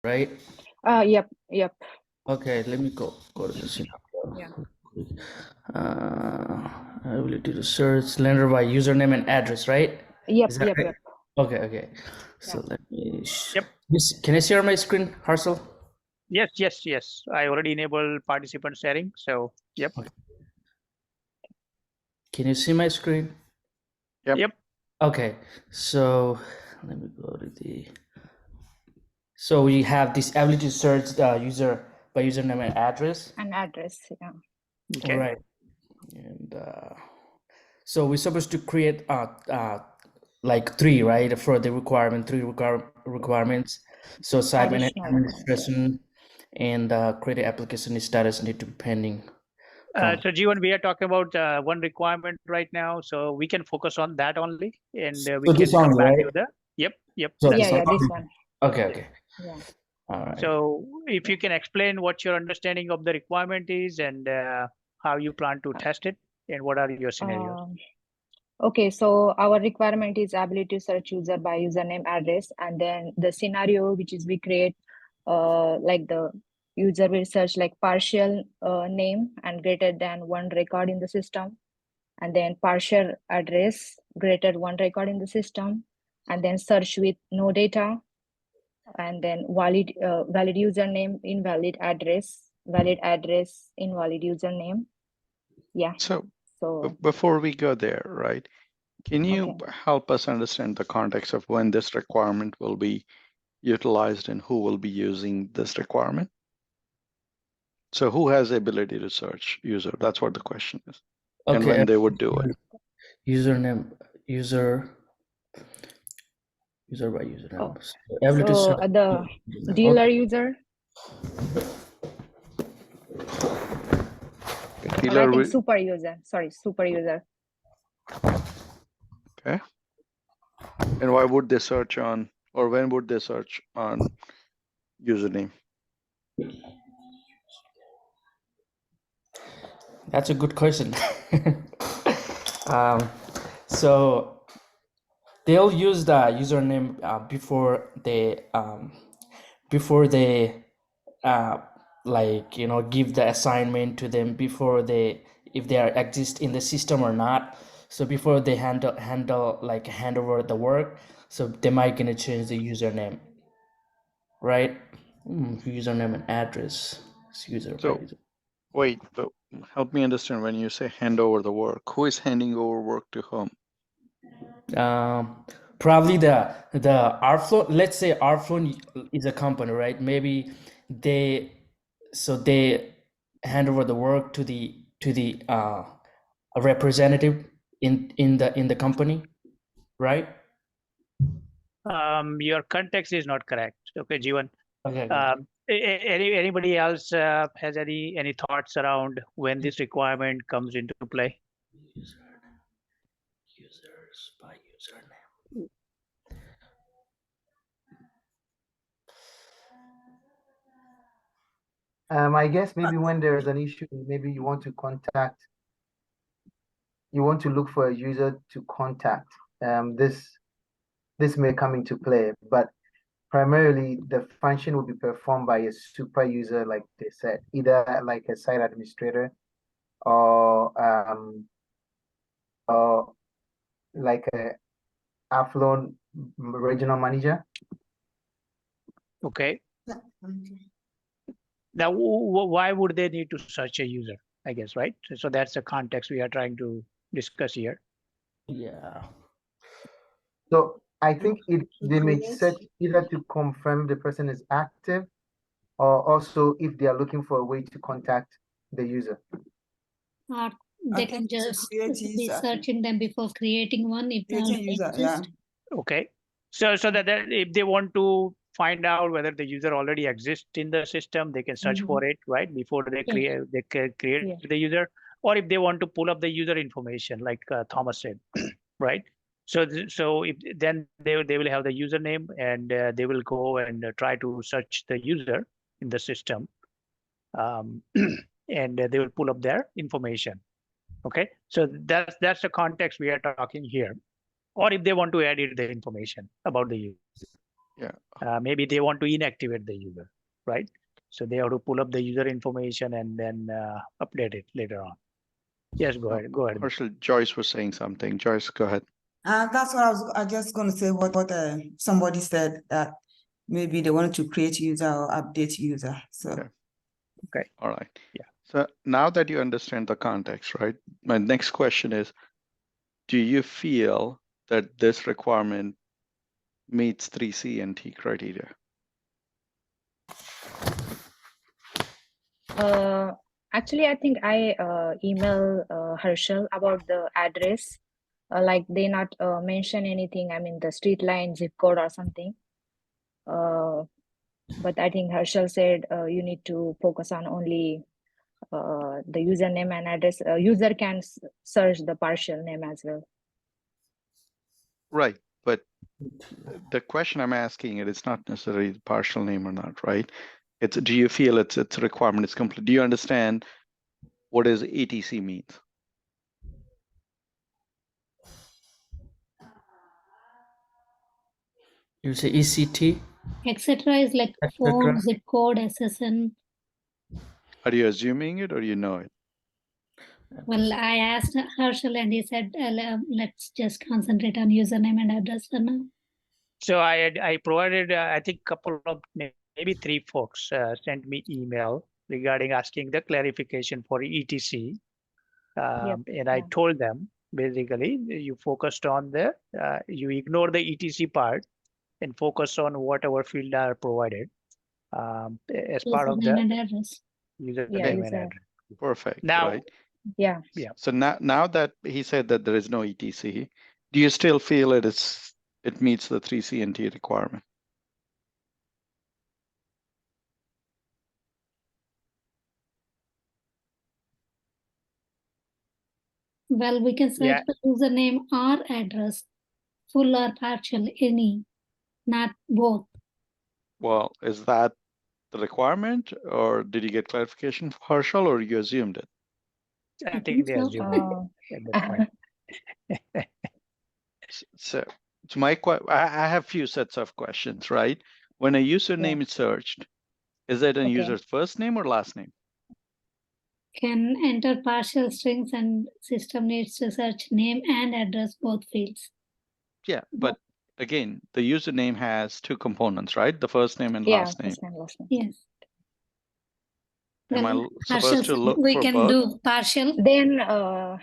right? Yep. Okay, let me go to the scenario. Yeah. Ability to search lender by username and address, right? Yep. Is that right? Yep. Okay. So Yeah. let me. Yep. Can I share my screen, Harsel? Yes. I already enabled participant sharing. So, yep. Okay. Can you see my screen? Yep. Okay. So let me go to the. So we have this ability to search the user by username and address. An address. Yeah. Okay. Right. And so we're supposed to create like three, right? For the three requirements. So site Additional administration and create application status need to be pending. So Jeevan, we are talking about one requirement right now, so we can focus on that only, and we So can this come only, back right? to the. Yep. So That's this it. this one. Okay. Yeah. All right. So if you can explain what your understanding of the requirement is and how you plan to test it, and what are your scenarios? Okay, so our requirement is ability to search user by username address, and then the scenario which is we create like the user will search like partial name and greater than one record in the system, and then partial address greater one record in the system, and then search with no data, and then valid username, invalid address, invalid username. Yeah. So So before we go there, right, can you okay. help us understand the context of when this requirement will be utilized and who will be using this requirement? So who has the ability to search user? That's what the question is. And Okay. when they would do it. Username, user by username. Oh, So ability to so search the username. dealer Okay. user, or I Dealer think will, super user. Sorry, super user. okay. And why would they search on, or when would they search on username? That's a good question. So they'll use the username before they like give the assignment to them, before they, if they are exist in the system or not. So before they hand over the work, so they might gonna change the username, right? Username and address. It's user by So user. wait, but help me understand when you say hand over the work, who is handing over work to whom? Probably the Arfloan. Let's say Arfloan is a company, right? Maybe they hand over the work to the a representative in the company, right? Your context is not correct. Okay, Jeevan. Okay. Anybody else has any thoughts around when this requirement comes into play? Users by username. I guess maybe when there's an issue, maybe you want to look for a user to contact. This may come into play, but primarily the function will be performed by a super user, like they said, either like a site administrator or like a Arfloan regional manager. Okay. Now, why would they need to search a user? I guess, right? So that's the context we are trying to discuss here. Yeah. So I think they may search either to confirm the person is active, or also if they are looking for a way to contact the user. Or they can just be searching them before creating one if they already exist. Okay. So that if they want to find out whether the user already exists in the system, they can search for it, right? Before they create the user, or if they want to pull up the user information, like Thomas said, right? So then they will have the username, and they will go and try to search the user in the system, and they will pull up their information. Okay, so that's the context we are talking here. Or if they want to edit the information about the user. Maybe they want to inactivate the user, right? So they have to pull up the user information and then update it later on. Yes, go ahead. Go ahead. Marshall, Joyce was saying something. Joyce, go ahead. That's what I was just going to say. What somebody said, that maybe they wanted to create user or update user. So Okay. All right. Yeah. So now that you understand the context, right? My next question is, do you feel that this requirement meets 3C and T criteria? Actually, I think I email Herschel about the address. Like they not mention anything. I mean the street line, zip code, or something. But I think Herschel said you need to focus on only the username and address. User can search the partial name as well. Right, but the question I'm asking it's not necessarily the partial name or not, right? It's, do you feel it's a requirement is complete? Do you understand what is ETC means? You say ECT, etc. is like phone, etc. zip code, SSN. Are you assuming it or you know it? Well, I asked Herschel and he said, let's just concentrate on username and address for now. So I provided, I think couple of maybe 3 folks sent me email regarding asking the clarification for ETC. And I told them, basically, you focused on the, you ignore the ETC part and focus on whatever field are provided as part of the username and address. Perfect. Now, right? Yeah. So now that he said that there is no ETC, do you still feel it meets the 3C and T requirement? Well, we can search the username or address, full or partial, any, not both. Well, is that the requirement, or did you get clarification from Herschel, or you assumed it? I think they assumed at that point. So I have few sets of questions, right? When a username is searched, is it a user's first name or last name? Can enter partial strings and system needs to search name and address, both fields. Yeah, but again, the username has 2 components, right? The first name and last name. First name, last name. Yes. Am I supposed to look we for can both? do partial. Then, I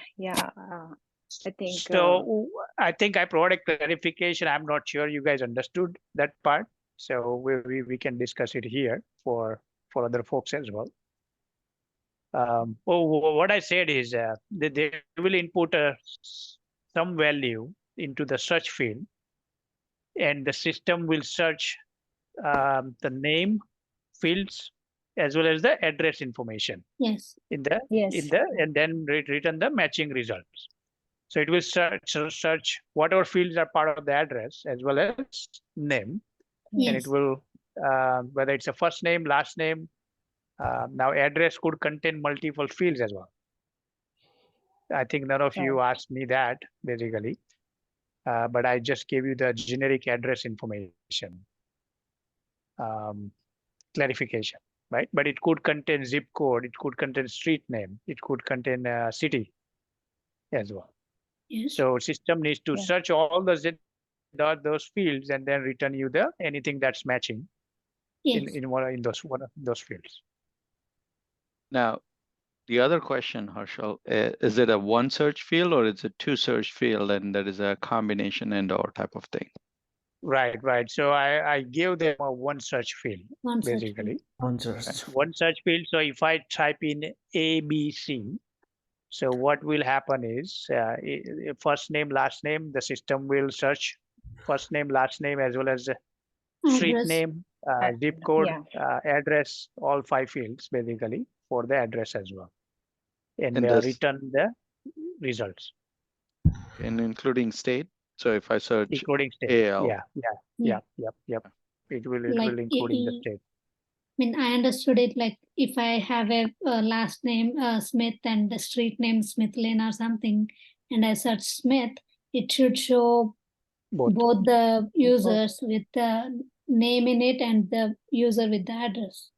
think. So I think I provided clarification. I'm not sure you guys understood that part. So we can discuss it here for other folks as well. What I said is they will input some value into the search field, and the system will search the name fields as well as the address information. Yes. In the and then return the matching results. So it will search whatever fields are part of the address as well as name, and it will whether it's a first name, last name. Now address could contain multiple fields as well. I think none of you asked me that basically, but I just gave you the generic address information clarification, right? But it could contain zip code, it could contain street name, it could contain city as well. Yes. So system needs to search all those fields and then return you the anything that's matching in those fields. Now, the other question, Herschel, is it a 1 search field or is it 2 search field, and that is a combination and/or type of thing? Right. So I gave them a 1 search field, basically. One search. 1 search field. So if I type in ABC, so what will happen is first name, last name, the system will search first name, last name, as well as street name, zip code, address, all 5 fields basically for the address as well. And return the results. And including state. So if I search including state, AL. Yep. It will include in the state. I mean, I understood it like if I have a last name Smith and the street name Smith Lane or something, and I search Smith, it should show both the users with the name in it and the user with the address.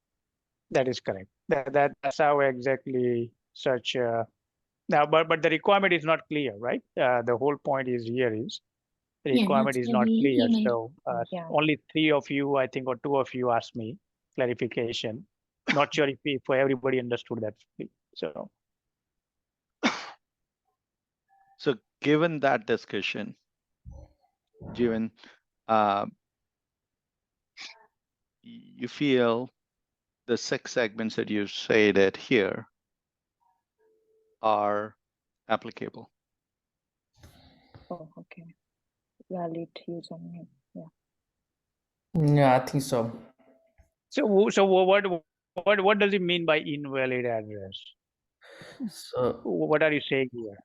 That is correct. That's how exactly search. Now, but the requirement is not clear, right? The whole point is here is the Yeah, requirement that's is why not we clear. emailed. So Yeah. only 3 of you, I think, or 2 of you asked me clarification. Not sure if everybody understood that. So So given that discussion, given you feel the 6 segments that you stated here are applicable. Oh, okay. Valid username. Yeah. Yeah, I think so. so what does it mean by invalid address? So What are you saying here?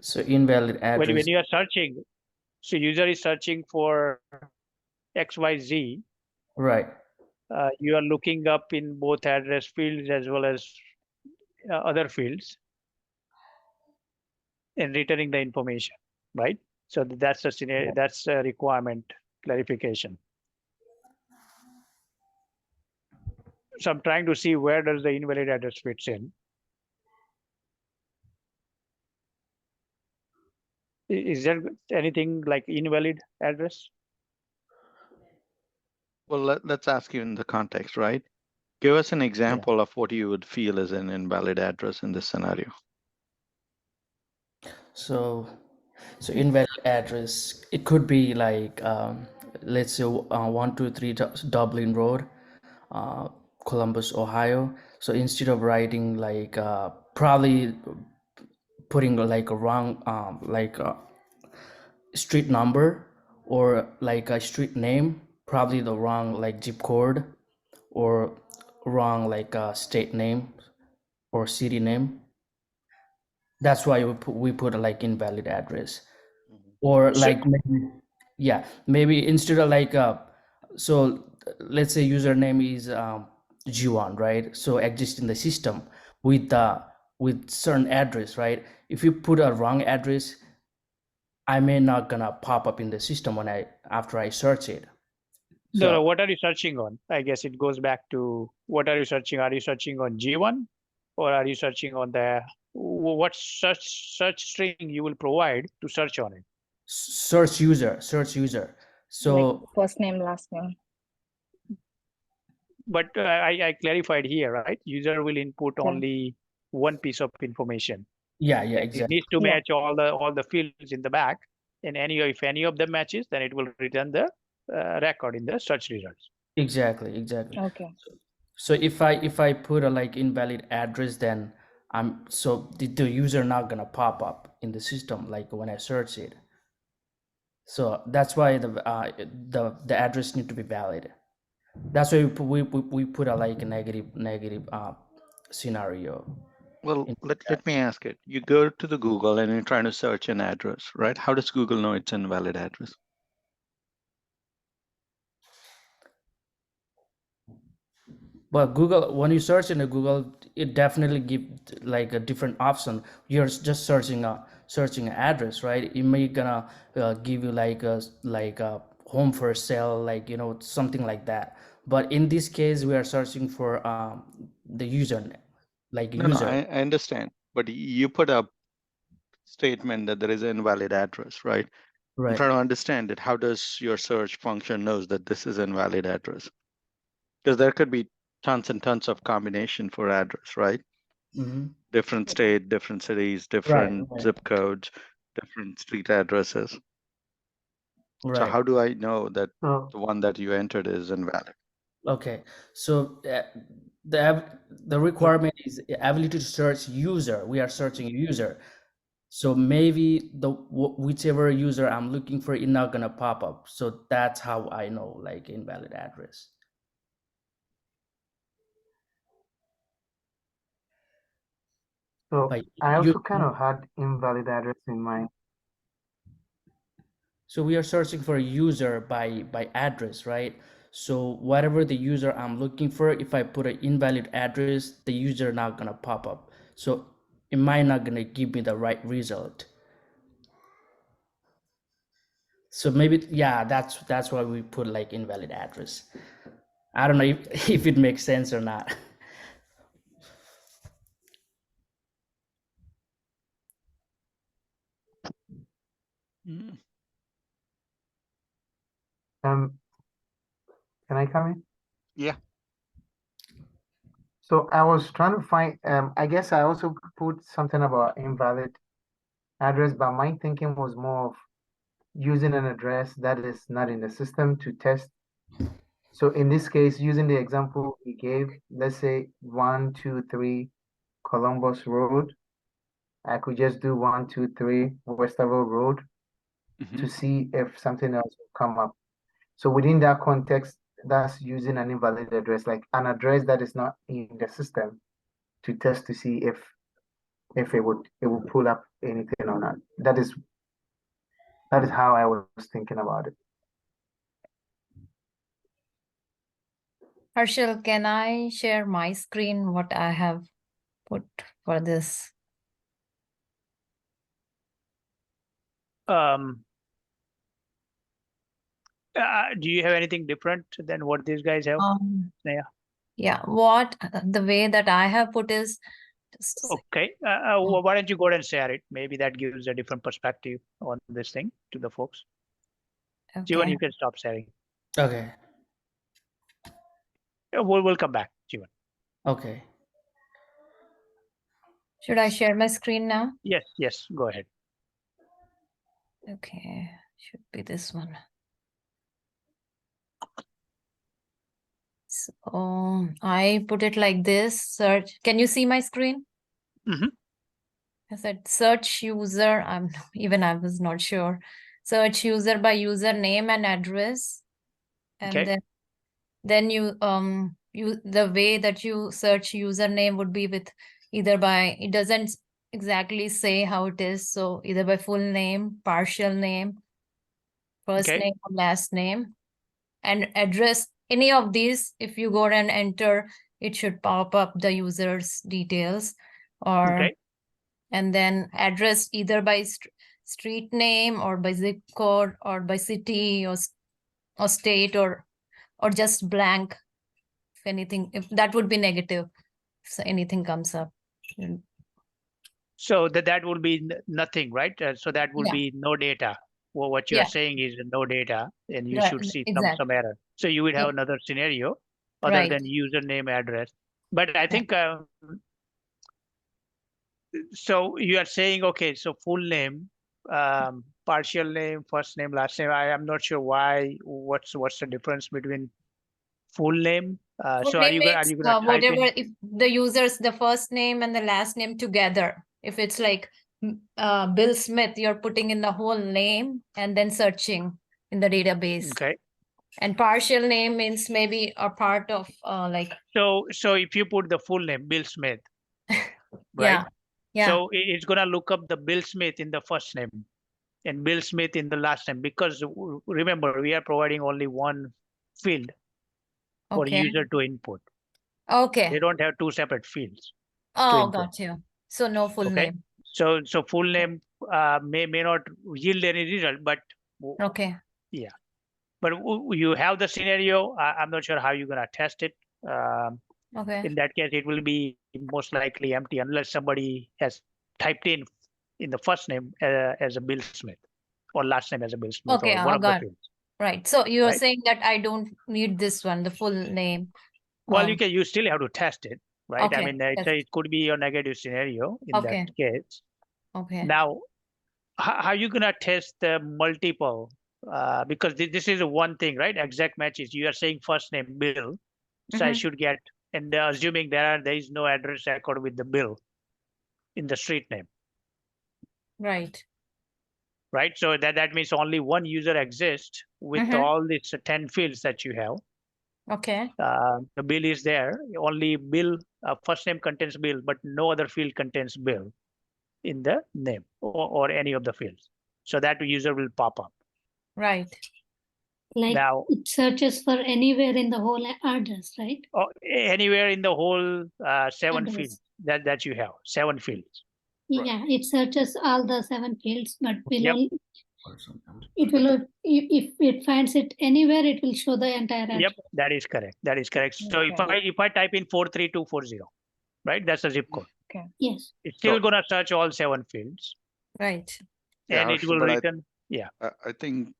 so invalid When address. you are searching, so user is searching for XYZ, Right. you are looking up in both address fields as well as other fields and returning the information, right? So that's a scenario, that's a requirement clarification. So I'm trying to see where does the invalid address fits in. Is there anything like invalid address? Well, let's ask you in the context, right? Give us an example of what you would feel is an invalid address in this scenario. So invalid address, it could be like let's say 123 Dublin Road, Columbus, Ohio. So instead of writing like probably putting like a wrong like a street number or like a street name, probably the wrong like zip code or wrong like state name or city name. That's why we put like invalid address. Or like maybe, maybe instead of like so let's say username is G1, right? So exist in the system with certain address, right? If you put a wrong address, I may not gonna pop up in the system when after I search it. So no, what are you searching on? I guess it goes back to what are you searching? Are you searching on G1 or are you searching on the what search string you will provide to search on it? search user. So Like first name, last name. But I clarified here, right? User will input only one piece of information. yeah, It exactly. needs to match all the fields in the back, and if any of them matches, then it will return the record in the search results. Exactly. Okay. So if I put a like invalid address, then the user not gonna pop up in the system like when I search it. So that's why the address need to be valid. That's why we put a like a negative scenario. Well, let me ask it. You go to the Google and you're trying to search an address, right? How does Google know it's an invalid address? But Google, when you search in the Google, it definitely give like a different option. You're just searching an address, right? It may gonna give you like a home for sale, like something like that. But in this case, we are searching for the username, like No, user. I understand. But you put a statement that there is an invalid address, right? I'm Right. trying to understand it. How does your search function knows that this is an invalid address? Because there could be tons and tons of combination for address, right? Mm-hmm. Different state, different cities, different zip codes, different street addresses. Right. So how do I know that the one that you entered is invalid? Okay, so the requirement is ability to search user. We are searching user, so maybe whichever user I'm looking for is not gonna pop up. So that's how I know like invalid address. So But I also kind of had invalid address in mind. So we are searching for a user by address, right? So whatever the user I'm looking for, if I put an invalid address, the user not gonna pop up. So it might not gonna give me the right result. So maybe, yeah, that's why we put like invalid address. I don't know if, if it makes sense or not. Mm. Can I come in? Yeah. So I was trying to find, I guess I also put something about invalid address, but my thinking was more of using an address that is not in the system to test. So in this case, using the example he gave, let's say 123 Columbus Road, I could just do 123 Westerville Road to see if something else will come up. So within that context, that's using an invalid address, like an address that is not in the system to test to see if it would pull up anything or not. That is how I was thinking about it. Harshal, can I share my screen, what I have put for this? Do you have anything different than what these guys have? Yeah, what the way that I have put is just a second. Okay. Why don't you go ahead and share it? Maybe that gives a different perspective on this thing to the folks. Jivan, Okay. you can stop sharing. Okay. We'll come back, Jivan. Okay. Should I share my screen now? Yes, go ahead. Okay, should be this one. So I put it like this, search. Can you see my screen? I said search user. I was not sure. Search user by username and address. And Okay. then you the way that you search username would be with either by, it doesn't exactly say how it is. So either by full name, partial name, first Okay. name or last name, and address. Any of these, if you go and enter, it should pop up the user's details, or Okay. and then address either by street name or by zip code or by city or state or just blank. If anything, if that would be negative, if anything comes up. So that will be nothing, right? So that will Yeah. be no data. Well, what you are Yeah. saying is no data, and you Right, should see exactly. some error. So you would have Yeah. another scenario other Right. than username, address. But I think so. You are saying, okay, so full name, partial name, first name, last name. I am not sure why. What's the difference between full name? Full So name are means you gonna type whatever, in? if the user's the first name and the last name together. If it's like Bill Smith, you're putting in the whole name and then searching in the database. Okay. And partial name means maybe a part of like. So if you put the full name, Bill Smith, Yeah. right? Yeah. So it's gonna look up the Bill Smith in the first name and Bill Smith in the last name, because remember, we are providing only one field for Okay. user to input. Okay. They don't have two separate fields to Oh, input. got you. So no full Okay. name. So full name may not yield any result, but Okay. yeah. But you have the scenario. I'm not sure how you're gonna test it. Okay. In that case, it will be most likely empty unless somebody has typed in the first name as a Bill Smith or last name as a Bill Smith, Okay, or one I of the got it. fields. Right. So you're Right. saying that I don't need this one, the full name. Well, you still have to test it, right? I Okay, mean, test. it could be a negative scenario in Okay. that case. Okay. Now, how are you gonna test the multiple? Because this is one thing, right? Exact matches. You are saying first name Bill, so I Mhm. should get, and assuming there is no address record with the Bill in the street name, Right. right? So that means only one user exists with Mhm. all these 10 fields that you have. Okay. The Bill is there. Only Bill, first name contains Bill, but no other field contains Bill in the name or any of the fields. So that user will pop up. Right. Like Now, it searches for anywhere in the whole address, right? anywhere in the whole 7 Address. fields that you have, 7 fields. Yeah, it searches all the 7 fields, but will Yep. only It will, if it finds it anywhere, it will show the entire address. Yep, that is correct. That is correct. So if I type in 43240, right, that's the zip code. Okay. Yes. It's still So- gonna search all 7 fields, Right. Yeah, and it Harsh, will but return. I think,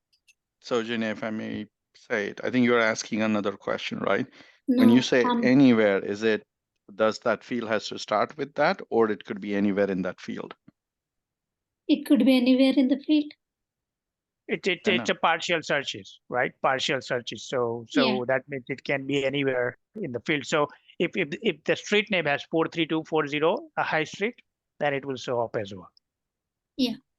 Sojanya, if I may say it, I think you're asking another question, right? When No, you say anywhere, does that field has to start with that, or it could be anywhere in that field? it could be anywhere in the field. It's a partial searches, right? Partial searches. So Yeah. that means it can be anywhere in the field. So if the street name has 43240, a high street, then it will show up as well.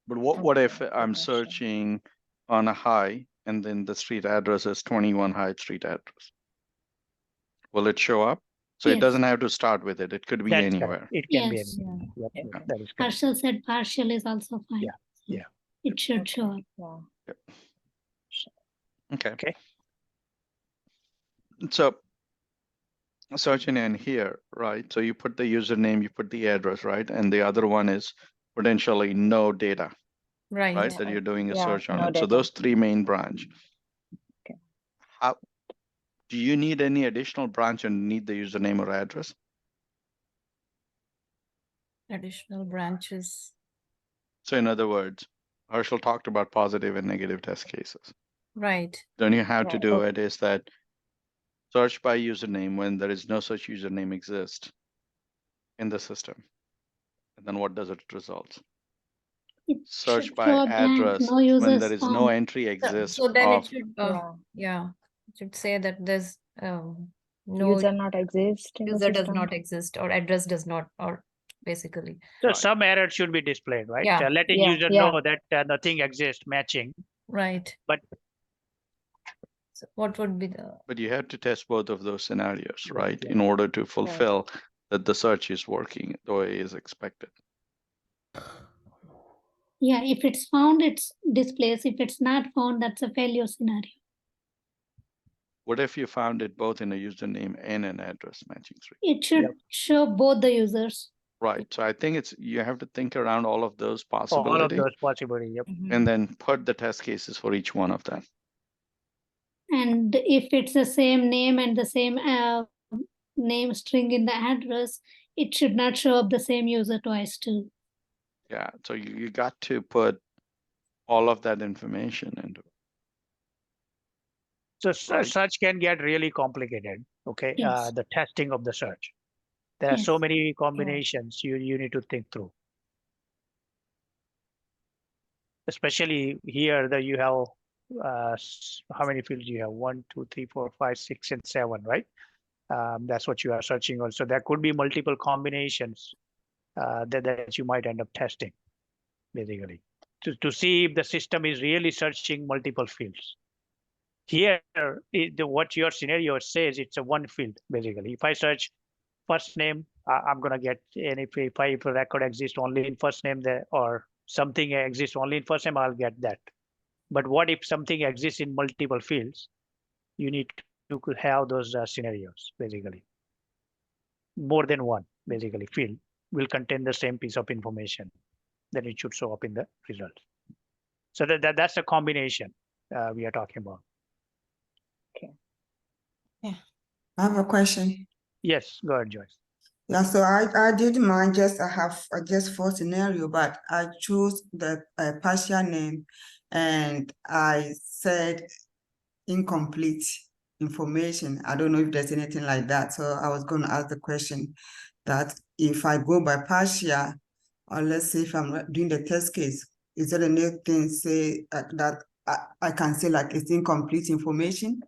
But what if Okay, I'm gotcha. searching on a high and then the street address is 21 High Street address? Will it show up? So it Yes. doesn't have to start with it. It could be That's anywhere. correct. It can be Yes. anywhere. Yep, Yeah. yep, that is correct. Partial said partial is also fine. Yeah, yeah. It should show up. Yeah. Okay. Okay. So searching in here, right? So you put the username, you put the address, right? And the other one is potentially no data, Right. right? That you're doing a Yeah, search on no it. So data. those three main branch. Okay. How do you need any additional branch and need the username or address? Additional branches. So in other words, Herschel talked about positive and negative test cases. Right. Then you have to Right, do okay. it is that search by username when there is no such username exist in the system. And then what does it result? It Search should by show a blank, address no when users there is no found. entry So, exists so then of it should, Yeah. it should say that there's no User not exist in the user does system. not exist or address does not, or basically. So Right. some error should be displayed, right? Yeah. Letting Yeah, user yeah. know that nothing exists matching. Right. But So what would be the, But you have to test both of those scenarios, Yeah, right? yeah. In order to fulfill that the search is working the way is expected. Yeah, if it's found, it's displays. If it's not found, that's a failure scenario. What if you found it both in a username and an address matching three? It should Yep. show both the users. Right. So I think you have to think around all of those all of possibilities those possibilities. Yep. and then put the test cases for each one of them. And if it's the same name and the same name string in the address, it should not show up the same user twice too. Yeah. So you got to put all of that information into it. So Right. search can get really complicated. Okay. Yes. The testing of the search. There are so Yes. many combinations you need to think through. Especially here that you have how many fields you have? 1, 2, 3, 4, 5, 6, and 7, right? That's what you are searching on. So there could be multiple combinations that you might end up testing, basically, to see if the system is really searching multiple fields. Here, what your scenario says, it's a one field, basically. If I search first name, I'm gonna get, and if a record exists only in first name there, or something exists only in first name, I'll get that. But what if something exists in multiple fields? You need to have those scenarios, basically. More than one, basically, field will contain the same piece of information. Then it should show up in the result. So that's a combination we are talking about. I have a question. Yes, go ahead, Joyce. Yeah, so I did mine I have just 4 scenario, but I chose the partial name and I said incomplete information. I don't know if there's anything like that. So I was going to ask the question that if I go by partial, or let's say if I'm doing the test case, is there anything say that I can say like it's incomplete information?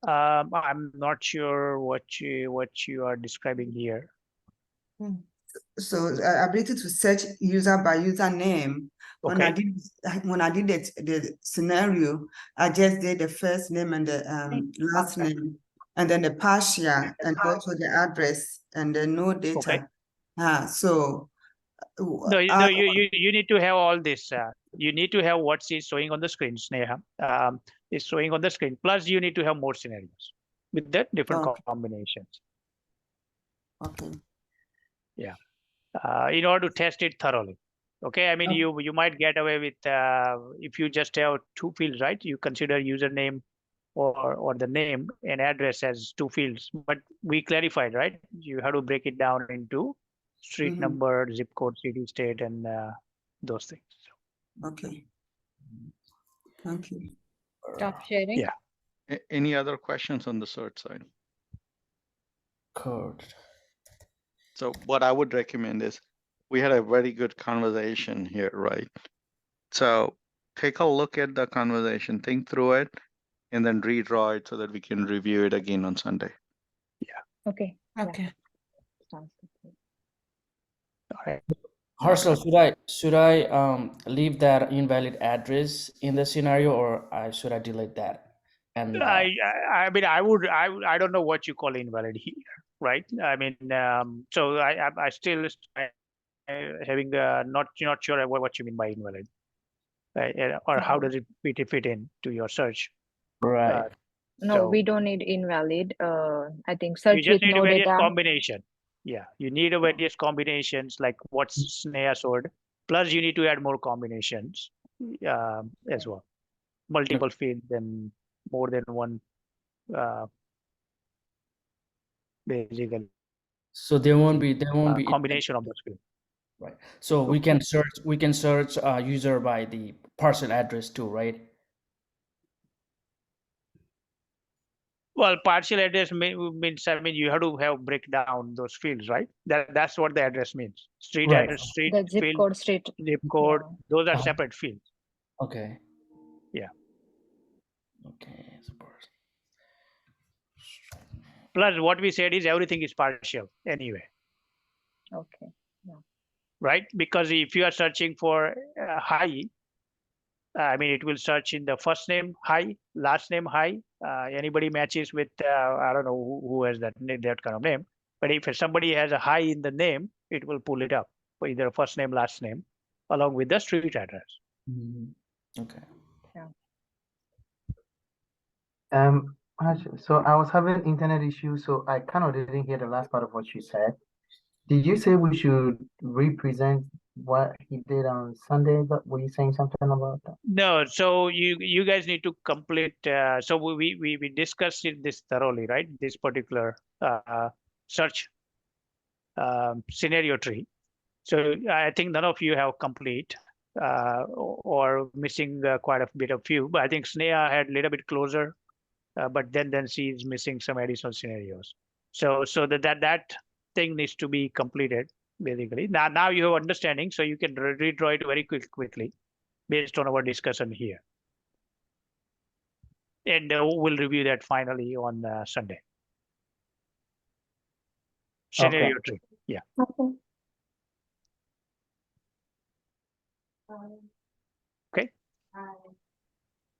I'm not sure what you are describing here. So ability to search user by username. When I Okay. did the scenario, I just did the first name and the last name, and then the partial and also the address and the no data. Okay. So No, you need to have all this. You need to have what is showing on the screen, Sneha. Is showing on the screen. Plus, you need to have more scenarios with that different combinations. Okay. Yeah. In order to test it thoroughly. Okay, I mean, Okay. you might get away with if you just have two fields, right? You consider username or the name and address as two fields, but we clarified, right? You have to break it down into street Mhm. number, zip code, city, state, and those things. Okay. Thank you. Stop sharing. Yeah. Any other questions on the search side? Code. So what I would recommend is we had a very good conversation here, right? So take a look at the conversation, think through it, and then redraw it so that we can review it again on Sunday. Okay. Yeah. Okay. Sounds good. All right. Harshal, should I leave that invalid address in the scenario, or should I delete that? And I mean, I don't know what you call invalid here, right? I mean, so I still having not sure what you mean by invalid, or how does it fit in to your search? right. No, So we don't need invalid. I think you search just with need a no various data. combination. Yeah, you need a various combinations like what's SNEA stored. Plus, you need to add more combinations as well, multiple fields and more than one basically. So there won't be Combination of those fields. right. So we can search user by the parcel address too, right? Well, partial address means, I mean, you have to have break down those fields, right? That's what the address means. Street Right. address, street The zip field, code, street. zip code, Yeah. those are separate fields. Okay. Yeah. Okay. Plus, what we said is everything is partial anyway, Okay. right? Because if you are searching for high, I mean, it will search in the first name high, last name high. Anybody matches with, I don't know who has that kind of name. But if somebody has a high in the name, it will pull it up for either first name, last name, along with the street address. Okay. So I was having internet issues, so I kind of didn't hear the last part of what you said. Did you say we should represent what he did on Sunday? But were you saying something about that? No, so you guys need to complete. So we discussed this thoroughly, right? This particular search scenario tree. So I think none of you have complete or missing quite a bit of few. But I think Sneha had a little bit closer, but then she's missing some additional scenarios. So that thing needs to be completed basically. Now you have understanding, so you can redraw it very quickly based on our discussion here. And we'll review that finally on Sunday. Scenario tree. Yeah. Okay. Okay.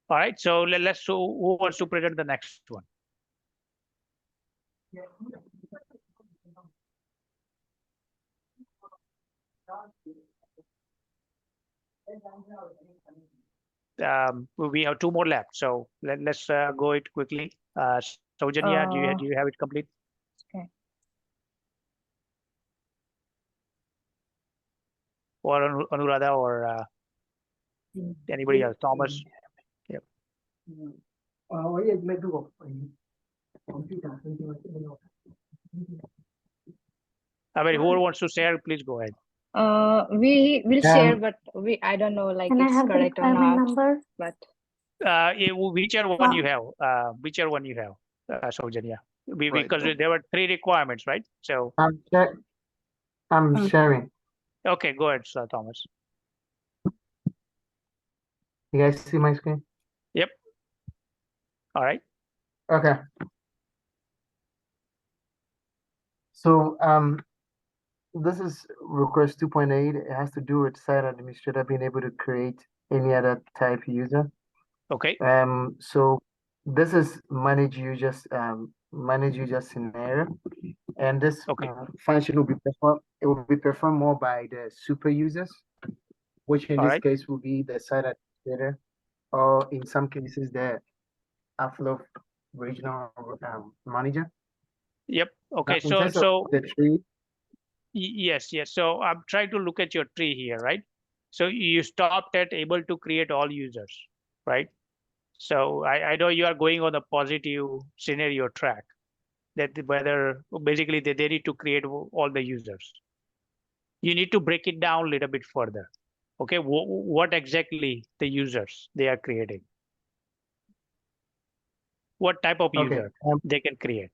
All right. So let's. So who wants to present the next one? We have two more left, so let's go it quickly. Saujanya, do you have it complete? Okay. Or Anuradha or anybody else? Thomas. Yep. I mean, whoever wants to share, please go ahead. We will share, but I don't know like Can I it's have the correct or requirement not. number? But Whichever one you have, whichever one you have, Saujanya. Because there were 3 requirements, right? So I'm sharing. okay, go ahead, Thomas. You guys see my screen? Yep. All right. Okay. So this is request 2.8. It has to do with site administrator being able to create any other type user. Okay. So this is manage user scenario, and this function will be performed. It will be performed more by the super users, which in this case will be the site administrator, or in some cases the Arfloan regional manager. Yep. Okay. So the tree. Yes. So I'm trying to look at your tree here, right? So you stopped at able to create all users, right? So I know you are going on the positive scenario track, that whether basically they need to create all the users. You need to break it down a little bit further. Okay, what exactly the users they are creating? What type of Okay. user they can create?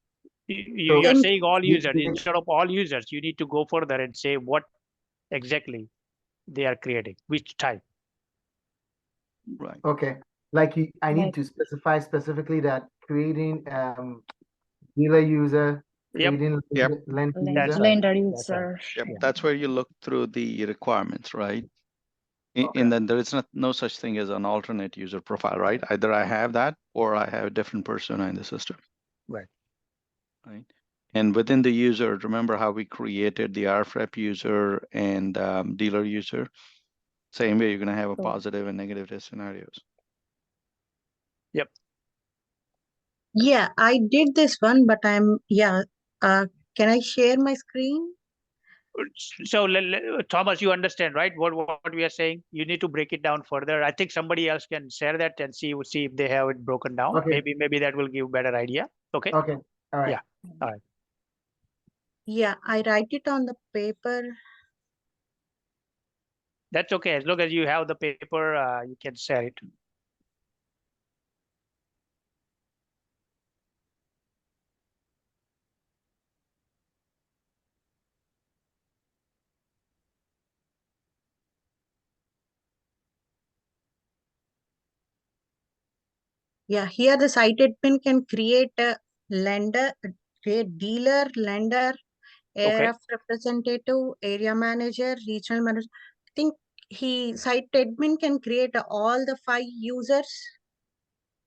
So You are saying all users. the- Instead of all users, you need to go further and say what exactly they are creating, which type. Right. Okay. Like I need Like- to specify specifically that creating dealer user, Yep. creating Yep. lender That's user. right. Lender That's right. user. Yep. Yeah. That's where you look through the requirements, right? Okay. And then there is no such thing as an alternate user profile, right? Either I have that or I have a different persona in the system. Right. Right. And within the user, remember how we created the RFREP user and dealer user? Same way, you're going to have a Cool. positive and negative test scenarios. Yep. Yeah, I did this one, but can I share my screen? So Thomas, you understand, right? What we are saying? You need to break it down further. I think somebody else can share that and see if they have it broken down. Okay. Maybe that will give better idea. Okay. Okay. All right. Yeah. All right. Yeah, I write it on the paper. That's okay. As long as you have the paper, you can share it. Yeah, here the site admin can create a create dealer, lender, Okay. ARF representative, area manager, regional manager. I think site admin can create all the 5 users.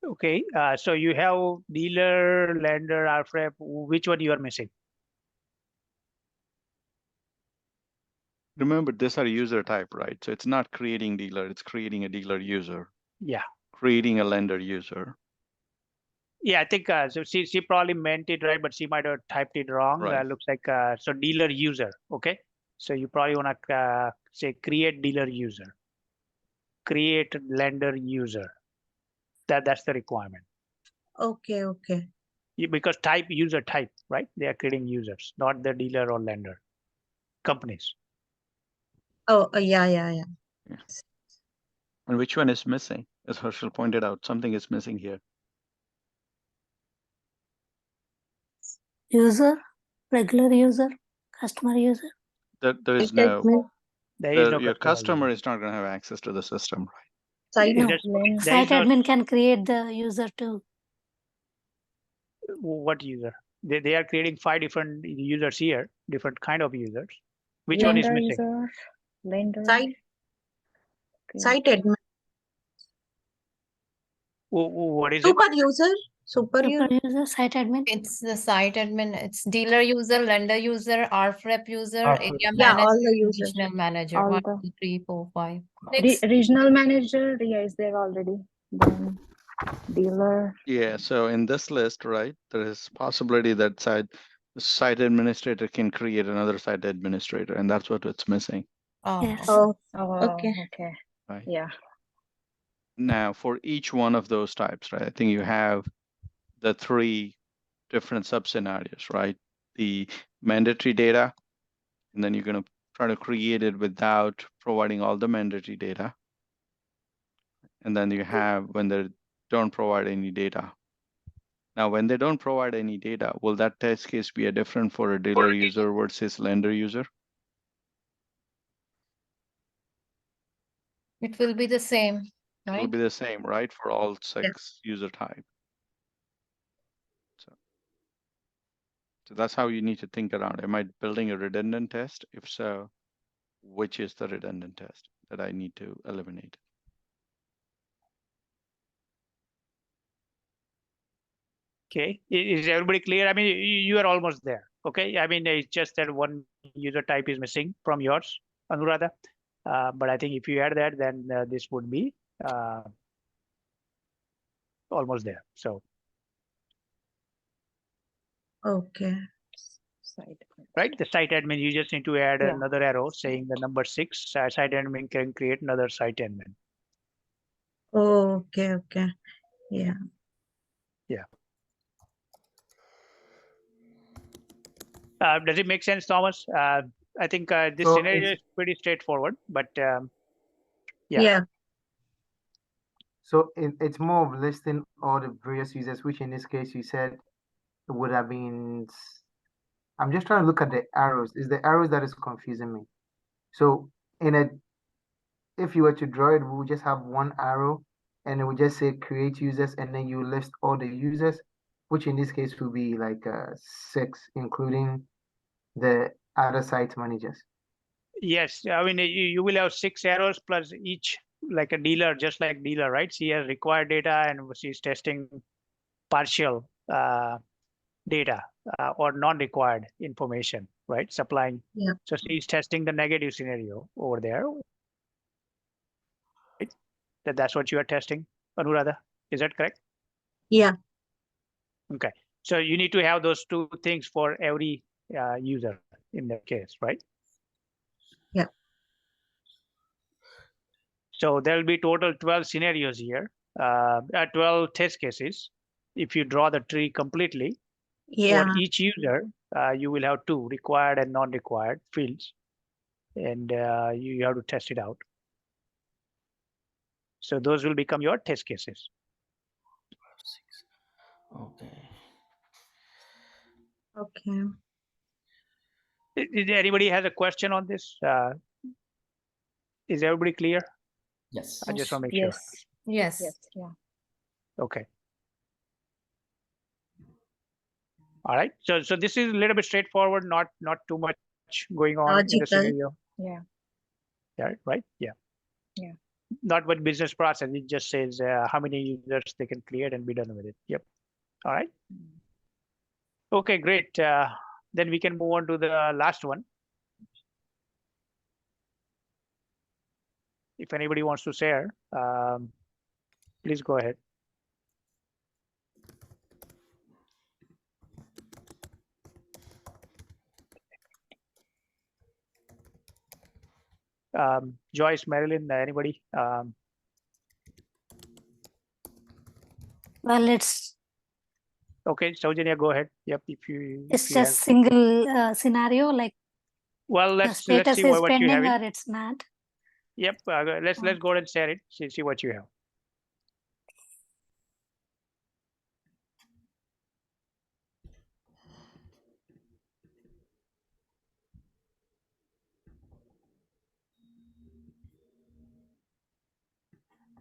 Okay. So you have dealer, lender, RFREP. Which one you are missing? Remember, these are user type, right? So it's not creating dealer, it's creating a dealer user, Yeah. creating a lender user. Yeah, I think so. She probably meant it right, but she might have typed it wrong. Right. Looks like so dealer user. Okay. So you probably want to say create dealer user, create lender user. That's the requirement. Okay, okay. Because type user type, right? They are creating users, not the dealer or lender companies. Oh, yeah. And which one is missing? As Herschel pointed out, something is missing here. User, regular user, customer user. There is Site no, admin, There is no your customer user. is not going to have access to the system, right? site No. There Site is no admin can create the user too. what user. They are creating 5 different users here, different kind of users. Which one is Lender missing? user, lender. site Okay. site admin, What is it? super user, super user. Super user, site admin. It's the site admin, it's dealer user, lender user, RFREP user, RFREP. area Yeah, manager, all the users. regional manager. All 1, the 2, 3, 4, 5, 6. regional manager, yeah, is there already. Then dealer. Yeah, so in this list, right, there is possibility that site administrator can create another site administrator, and that's what it's missing. Oh, Yes. Oh, Oh, okay. okay. Right. Yeah. Now, for each one of those types, right, I think you have the 3 different sub-scenarios, right? The mandatory data, and then you're going to try to create it without providing all the mandatory data. And then you have when they don't provide any data. Now, when they don't provide any data, will that test case be a different for a dealer user versus lender user? it will be the same, It'll right? be the same, right, for all 6 user type. So that's how you need to think around. Am I building a redundant test? If so, which is the redundant test that I need to eliminate? Okay, is everybody clear? I mean, you are almost there. Okay, I mean, it's just that one user type is missing from yours, Anuradha. But I think if you add that, then this would be almost there. So Okay. right? The site admin, you just need to add Yeah. another arrow saying the number 6. Site admin can create another site admin. Oh, okay, okay. Yeah. Yeah. Does it make sense, Thomas? I think this So scenario it's is pretty straightforward, but yeah. Yeah. so it's more of listing all the various users, which in this case you said it would have been. I'm just trying to look at the arrows. Is the arrows that is confusing me? So if you were to draw it, we would just have one arrow, and it would just say create users, and then you list all the users, which in this case would be like 6, including the other site managers. Yes, I mean you will have 6 arrows plus each, like a dealer, just like dealer, right? She has required data and she's testing partial data or non-required information, right? Supplying. Yeah. So she's testing the negative scenario over there. Right? That's what you are testing, Anuradha. Is that correct? Yeah. Okay. So you need to have those 2 things for every user in that case, right? Yeah. So there'll be total 12 scenarios here, 12 test cases. If you draw the tree completely, for Yeah. each user, you will have 2 required and non-required fields, and you have to test it out. So those will become your test cases. Okay. Okay. Did anybody has a question on this? Is everybody clear? Yes. I just want to make sure. Yes. Yes. Yeah. Okay. All right. So this is a little bit straightforward, not too much going on in the Logical. scenario. Yeah. Yeah. Right. Yeah. Yeah. Not what business process. It just says how many users they can create and be done with it. Yep. All right. Okay. Great. Then we can move on to the last one. If anybody wants to share, please go ahead. Joyce, Marilyn, anybody? Well, it's Okay, Saujanya, go ahead. Yep, if you have. just single scenario, like Well, the let's status see is what you have. pending or it's not. Yep, let's go ahead and share it. See what you have.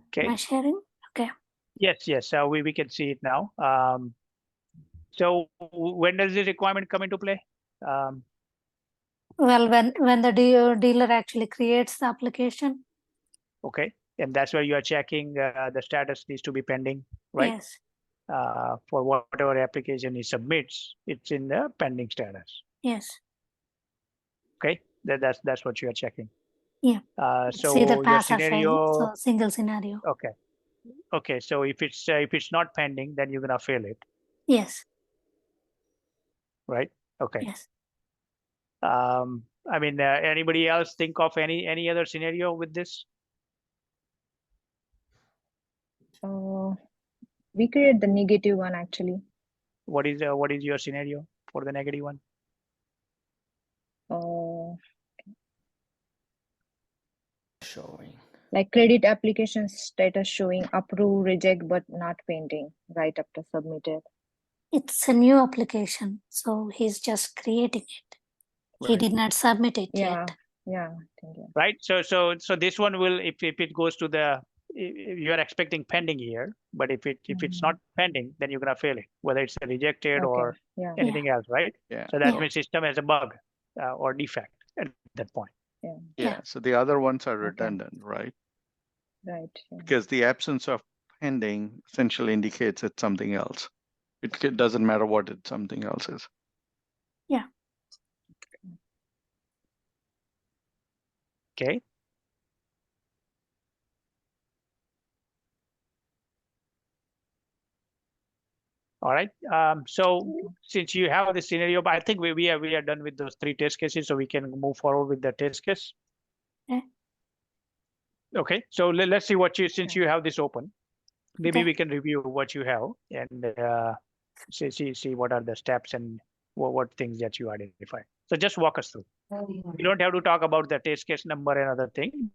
Okay. Am I sharing? Okay. Yes, we can see it now. So when does this requirement come into play? Well, when the dealer actually creates the application. Okay, and that's where you are checking the status needs to be pending, right? Yes. For whatever application he submits, it's in the pending status. Yes. Okay, that's what you are checking. Yeah. So see the your pass or fail, scenario. so single scenario. Okay. Okay, so if it's not pending, then you're gonna fail it, Yes. right? Okay. Yes. I mean, anybody else think of any other scenario with this? We create the negative one actually. What is your scenario for the negative one? Showing. Like credit application status showing approve, reject, but not pending right after submitted. It's a new application, so he's just creating it. Right. He did not submit it yet. Yeah. Right. So this one will, if it goes to the, you are expecting pending here, but if it's not pending, then you're gonna fail it, whether it's a rejected or anything else, right? Yeah. So that means system has a bug or defect at that point. Yeah. So the other ones are redundant, right? Right. Because the absence of pending essentially indicates it's something else. It doesn't matter what something else is. Yeah. Okay. All right. So since you have the scenario, but I think we are done with those 3 test cases, so we can move forward with the test case. Yeah. Okay. So let's see what since you have this open, maybe Okay. we can review what you have and see what are the steps and what things that you identify. So just walk us through. You don't have to talk about the test case number and other thing,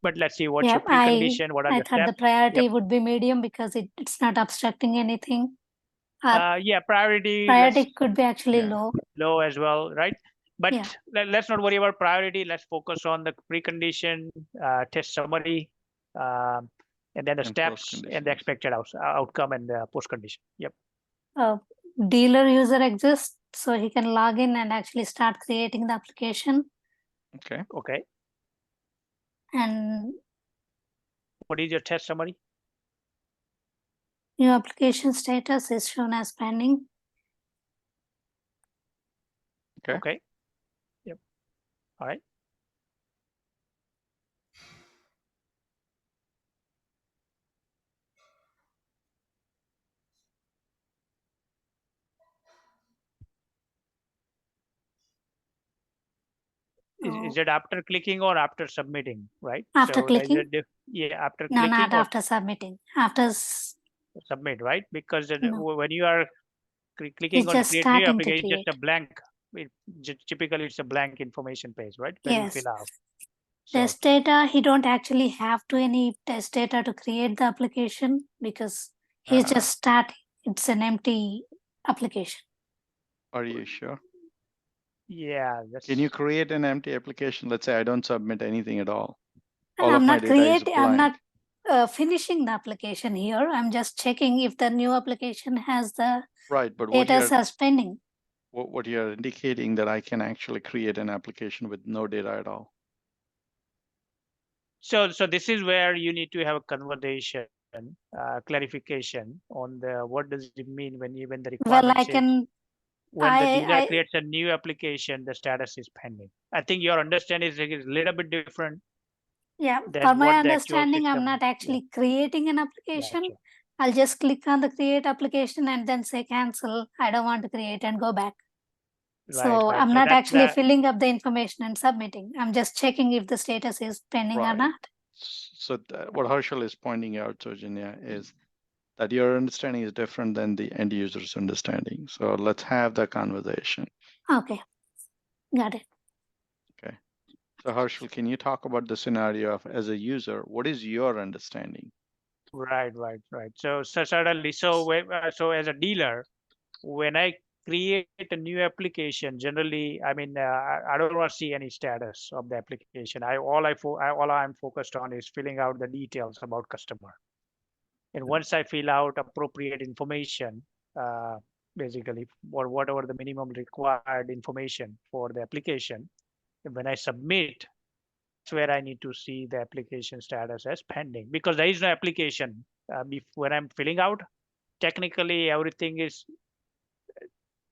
but let's see what's your precondition, what are I the thought steps. the priority would be medium because it's not abstracting anything. Yeah, priority could be actually low as well, right? But Yeah. let's not worry about priority. Let's focus on the precondition, test summary, and then the steps and the expected outcome and the post condition. Yep. Dealer user exists, so he can log in and actually start creating the application. Okay. Okay. And what is your test summary? New application status is shown as pending. Okay. Okay. Yep. All right. Is it after clicking or after submitting, right? After so clicking? Yeah, after No, clicking not or after submitting. After submit, right? Because No. when you are clicking It's on just create new starting to application, create. just a blank. Typically, it's a blank information page, right? Where you Yes. fill out. Test data, he don't actually have to any test data to create the application because he's just starting. It's an empty application. Are you sure? Yeah. Can you create an empty application? Let's say I don't submit anything at all. I'm not creating. I'm not finishing the application here. I'm just checking if the new application has the right. But data as pending. What you're indicating that I can actually create an application with no data at all. So this is where you need to have a conversation, clarification on the what does it mean when the requirement Well, I says can. when the dealer creates a new application, the status is pending. I think your understanding is a little bit different. Yeah, for my understanding, I'm not actually creating an application. Gotcha. I'll just click on the create application and then say cancel. I don't want to create and go back. So I'm not actually filling up the information and submitting. I'm just checking if the status is pending or not. So what Harshal is pointing out, Sojanya, is that your understanding is different than the end user's understanding. So let's have the conversation. Okay, got it. Okay. So Harshal, can you talk about the scenario of as a user, what is your understanding? Right. So certainly, so as a dealer, when I create a new application, generally, I mean, I don't want to see any status of the application. All I'm focused on is filling out the details about customer. And once I fill out appropriate information, basically, or whatever the minimum required information for the application, when I submit, that's where I need to see the application status as pending, because there is no application. When I'm filling out, technically everything is,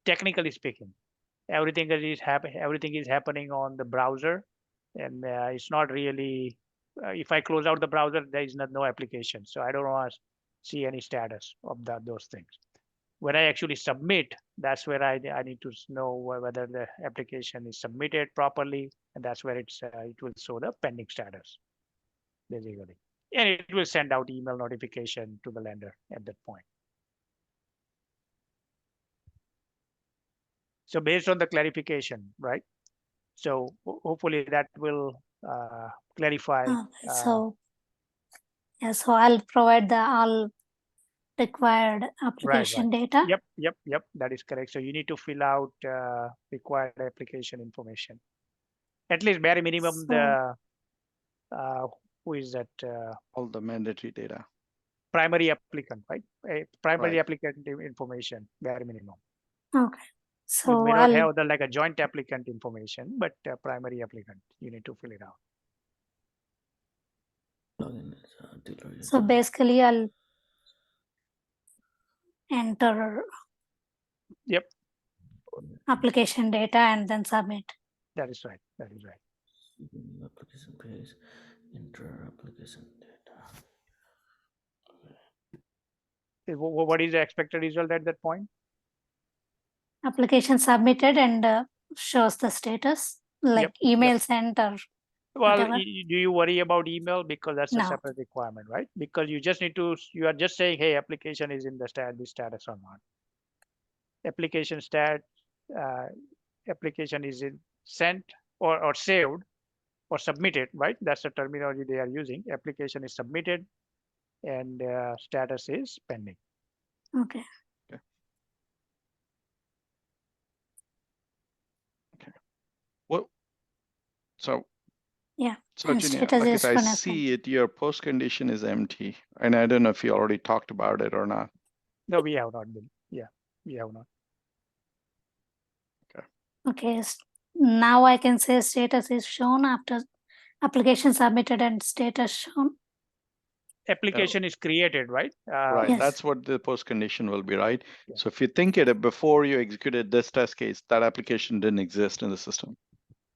technically speaking, everything is happening on the browser, and it's not really. If I close out the browser, there is no application, so I don't want to see any status of those things. When I actually submit, that's where I need to know whether the application is submitted properly, and that's where it will show the pending status, basically. And it will send out email notification to the lender at that point. So based on the clarification, right? So hopefully that will clarify. So I'll provide the all required application data. Yep. That is correct. So you need to fill out required application information. At least bare minimum, the who is that? All the mandatory data. Primary applicant, right? Primary applicant information, bare minimum. Okay. So you may not have like a joint applicant information, but primary applicant, you need to fill it out. So basically, I'll enter application data and then submit. That is right. Application page, enter application data. What is the expected result at that point? Application submitted and shows the status, like email sent or well, whatever. do you worry about email? Because that's a No. separate requirement, right? Because you just need to, you are just saying, hey, application is in the status or not. Application application is in sent or saved or submitted, right? That's the terminology they are using. Application is submitted and status is pending. Okay. Well, so Yeah. so And Junior, status look, is I shown as see it, your post condition is empty. And I don't know if you already talked about it or not. No, we have not been. Yeah, we have not. okay. Now I can say status is shown after application submitted and status shown. Application is created, right? Right. Yes. That's what the post condition will be, right? Yeah. So if you think it before you executed this test case, that application didn't exist in the system.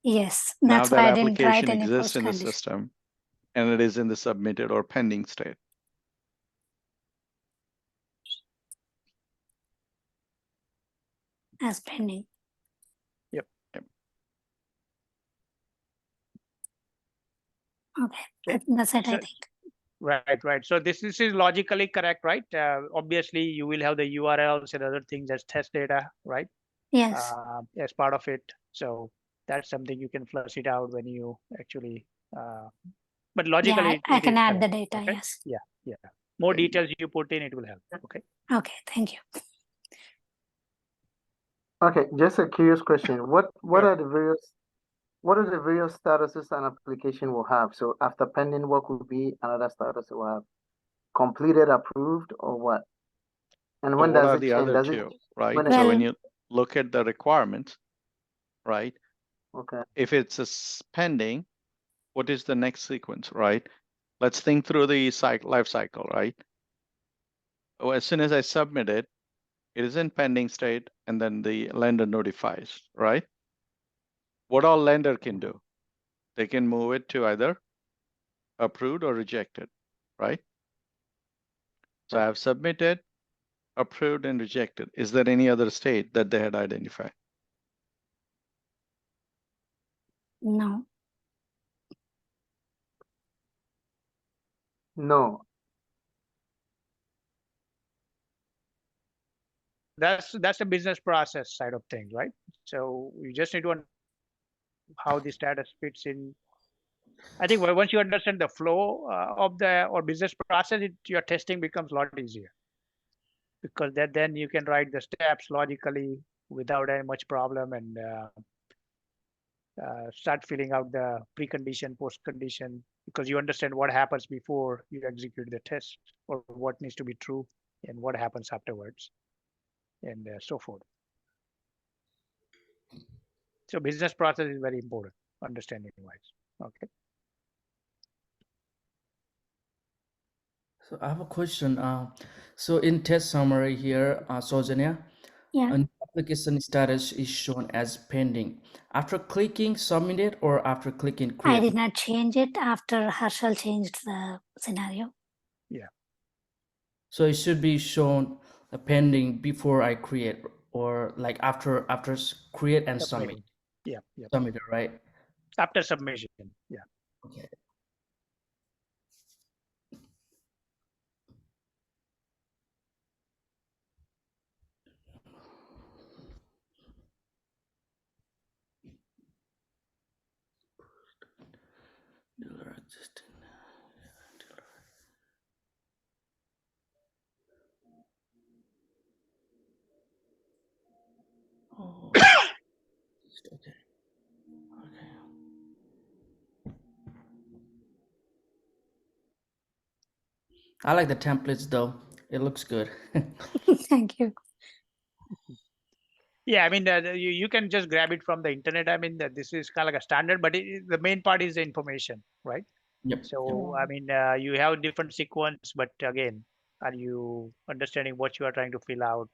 Yes. Now That's that why I didn't write application any exists post in the condition system and it is in the submitted or pending state. as pending. Yep. Okay. That's it, I think. Right. So this is logically correct, right? Obviously, you will have the URLs and other things as test data, right? Yes. As part of it. So that's something you can flush it out when you actually. But logically, I can add the correct, data. okay? Yes. Yeah. More details you put in, it will help. Okay. Okay. Thank you. Okay, just a curious question. What Sure. are the various statuses an application will have? So after pending, what would be another status it will have? Completed, approved, or what? And when What does are it the change? other Does it two, right? when it So when Well, you look at the requirements, right? okay. If it's a pending, what is the next sequence, right? Let's think through the life cycle, right? Oh, as soon as I submit it, it is in pending state, and then the lender notifies, right? What all lender can do? They can move it to either approved or rejected, right? So I have submitted, approved, and rejected. Is there any other state that they had identified? no. No. That's the business process side of things, right? So you just need to understand how the status fits in. I think once you understand the flow of the or business process, your testing becomes a lot easier because then you can write the steps logically without any much problem and start filling out the precondition, post-condition, because you understand what happens before you execute the test or what needs to be true and what happens afterwards and so forth. So business process is very important, understanding wise. Okay. So I have a question. So in test summary here, Sojanya, Yeah. an application status is shown as pending. After clicking submitted or after clicking I create? did not change it after Harshal changed the scenario. Yeah. So it should be shown pending before I create or like after create and submit. Yeah. Submit it, right? After submission. Yeah. Okay. Dealer existing. Oh. Okay. I like the templates though. It looks good. Thank you. Yeah, I mean, you can just grab it from the internet. I mean, this is kind of like a standard, but the main part is the information, right? Yep. So, I mean, you have different sequence, but again, are you understanding what you are trying to fill out?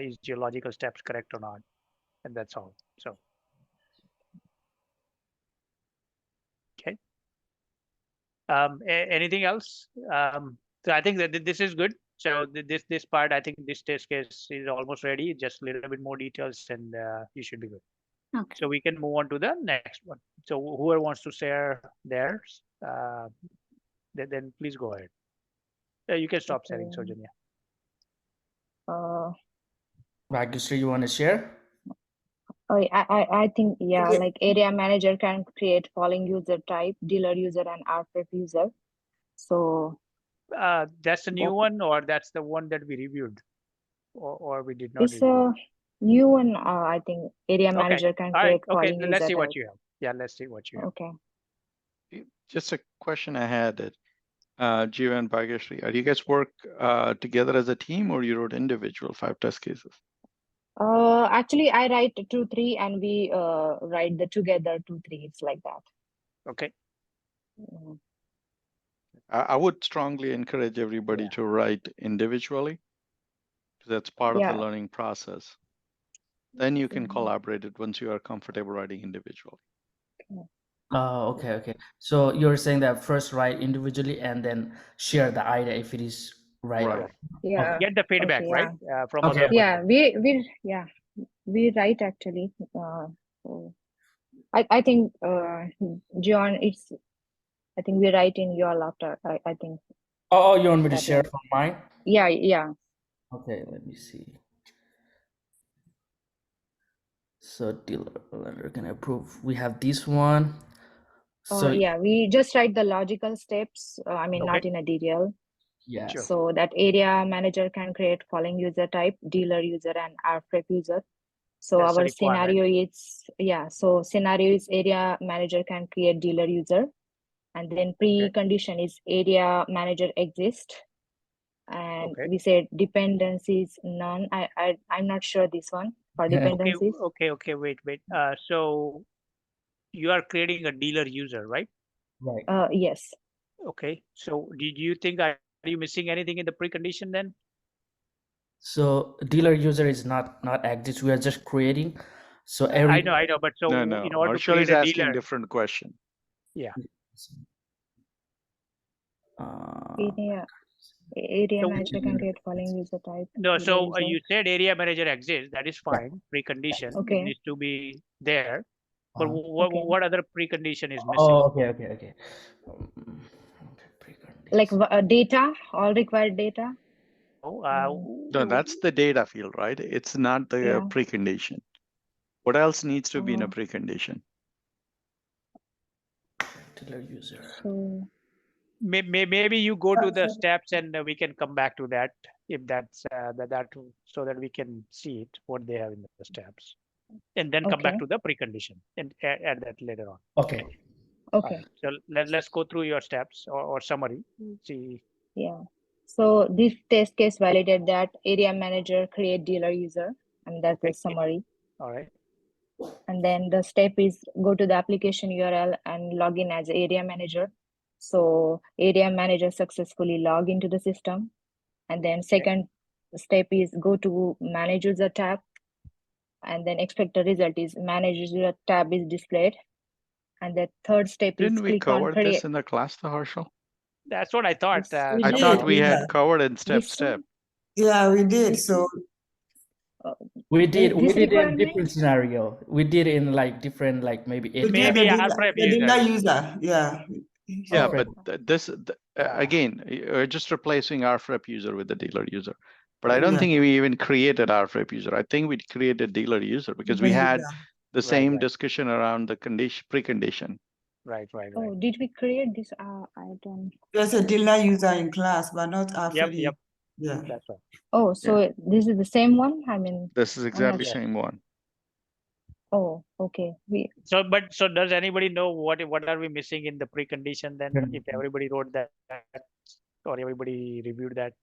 Is your logical steps correct or not? And that's all. So, okay. Anything else? So I think that this is good. So this part, I think this test case is almost ready. Just a little bit more details, and you should be good. Okay. So we can move on to the next one. So whoever wants to share theirs, then please go ahead. You can stop sharing, Okay. Sojanya. Bhagyashree, you want to share? I think, yeah, Okay. like area manager can create following user type, dealer user and RFID user. So That's a new that one, or that's the one that we reviewed, or we did not it's review. a new one. I think area Okay. manager can All right. create Okay. following Let's user see type. what you have. Yeah. Let's see what you have. Okay. Just a question I had that Jiva and Bhagyashree, are you guys work together as a team or you wrote individual 5 test cases? Actually, I write 2, 3, and we write the together 2, 3. It's like that. Okay. Mhm. I would strongly encourage everybody Yeah. to write individually. That's part of the Yeah. learning process. Then you can Mhm. collaborate it once you are comfortable writing individually. Oh, okay. So you're saying that first write individually and then share the idea if it is right. Right. Yeah. Get the feedback, Okay, right? From Okay. other Yeah, participants. we write actually. So I think John, I think we write in your laptop. I think Oh, you want me to that share one. from mine? Yeah. Okay, let me see. So dealer lender can approve. We have this one. So Yeah, we just write the logical steps. I mean, not Okay. in a detail. yeah. Sure. So that area manager can create following user type, dealer user and RFID user. So That's the our requirement. scenario is, so scenario is area manager can create dealer user. And then precondition is area manager exist. And Okay. we said dependencies none. I'm not sure this one for dependencies. Okay. Wait. So you are creating a dealer user, right? Right. Yes. Okay. So did you think, are you missing anything in the precondition then? So dealer user is not exist. We are just creating. So every I know. But so No. in order to Harshal create is a asking dealer, different question. yeah. Area So manager can create following user type. no. dealer So user. you said area manager exists. That is fine. Precondition. It Okay. needs to be there. But Okay. what other precondition is missing? Oh, okay. Like data, all required data. No, that's the data field, right? It's not the Yeah. precondition. What else needs to be in a precondition? Dealer user. So Maybe you go to the steps and we can come back to that if that's that so that we can see it what they have in the steps, and then come back Okay. to the precondition and add that later on. Okay. Okay. So let's go through your steps or summary. See. Yeah. So this test case validated that area manager create dealer user, and that's the summary. All right. And then the step is go to the application URL and log in as area manager. So area manager successfully log into the system. And then second step is go to manage user tab. And then expect the result is manage user tab is displayed. And the third step is Didn't we click on cover create. this in the class, the Harshal? That's what I thought. We I did, thought we yeah. had covered in step. Yeah, we did. So We did this in requirement? different scenario. We did in like different, like maybe we 8. did the dealer user. Yeah. Yeah, Oh. but again, you're just replacing RFREP user with the dealer user. But I don't Yeah. think we even created RFREP user. I think we created dealer user because we had the same discussion around the precondition. Right. Oh, did we create this? I don't. There's a dealer user in class, but not after Yep. Yeah. That's right. Oh, so this is the same one? I mean, this is exactly sure. same one. Oh, okay. So does anybody know what are we missing in the precondition then? If everybody wrote that or everybody reviewed that.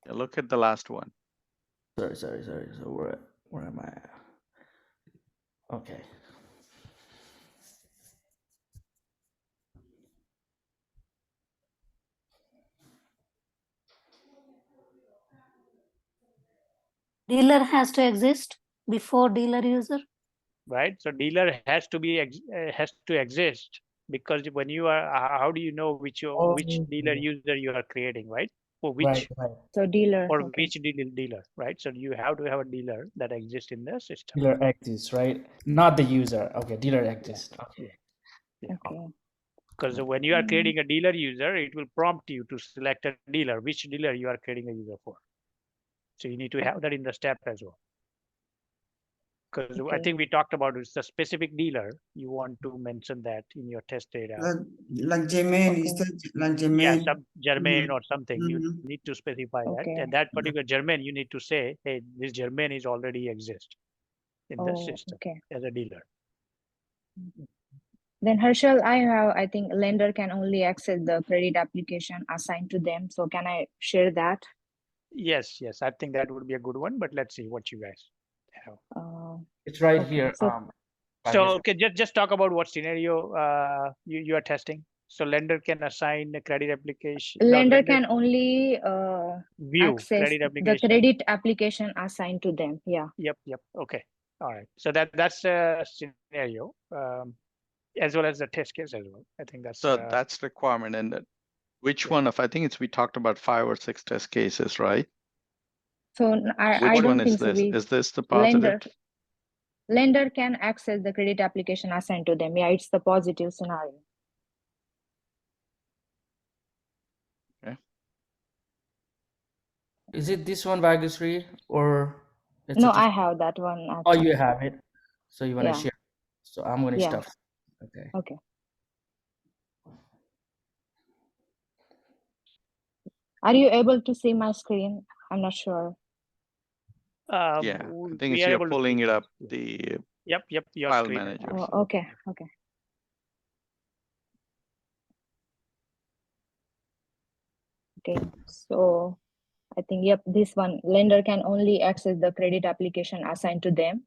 Yeah, look at the last one. Sorry. So where am I? Okay. Dealer has to exist before dealer user. Right. So dealer has to exist because when you are, how do you know which dealer user you are creating, right? For which So dealer. or Okay. which dealer, right? So you have to have a dealer that exists in the system. Dealer exists, right? Not the user. Okay, dealer exists. Okay. Yeah. Okay. Because when you are creating a dealer user, it will prompt you to select a dealer, which dealer you are creating a user for. So you need to have that in the step as well. Because I think we talked about it's a specific dealer. You want to mention that in your test data. Like Jermaine, is that like Jermaine? Yeah, some Germain or something. You need to specify that. And that particular Germain, you need to say, hey, this Germain is already exist in the system as a dealer. Then Herschel, I think lender can only access the credit application assigned to them. So can I share that? Yes, I think that would be a good one, but let's see what you guys have. It's right here. So okay, just talk about what scenario you are testing. So lender can assign a credit application. Lender can only view access credit the application. credit application assigned to them. Yeah. Yep. Okay. All right. So that's a scenario, as well as the test case as well. I think that's so that's requirement. And which one of, I think we talked about 5 or 6 test cases, right? So Which I don't one is think so. this? Is this the positive? Lender can access the credit application assigned to them. Yeah, it's the positive scenario. Okay. Is it this one, Bhagasri, or it's no? I have that one. Actually. Oh, you have it. So you want to share? So I'm going to Yeah. stuff. Okay. Okay. Are you able to see my screen? I'm not sure. Yeah, I think it's you're pulling it up. The Yep, your file screen. manager. Oh, okay. Okay, so I think, yep, this one, lender can only access the credit application assigned to them.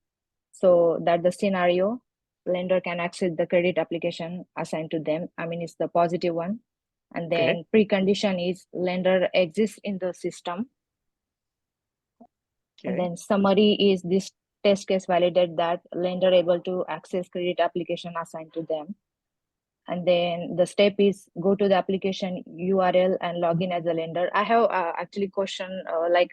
So that the scenario, lender can access the credit application assigned to them. I mean, it's the positive one. And then precondition is lender exists in the system. And then summary is this test case validated that lender able to access credit application assigned to them. And then the step is go to the application URL and log in as a lender. I have actually question like,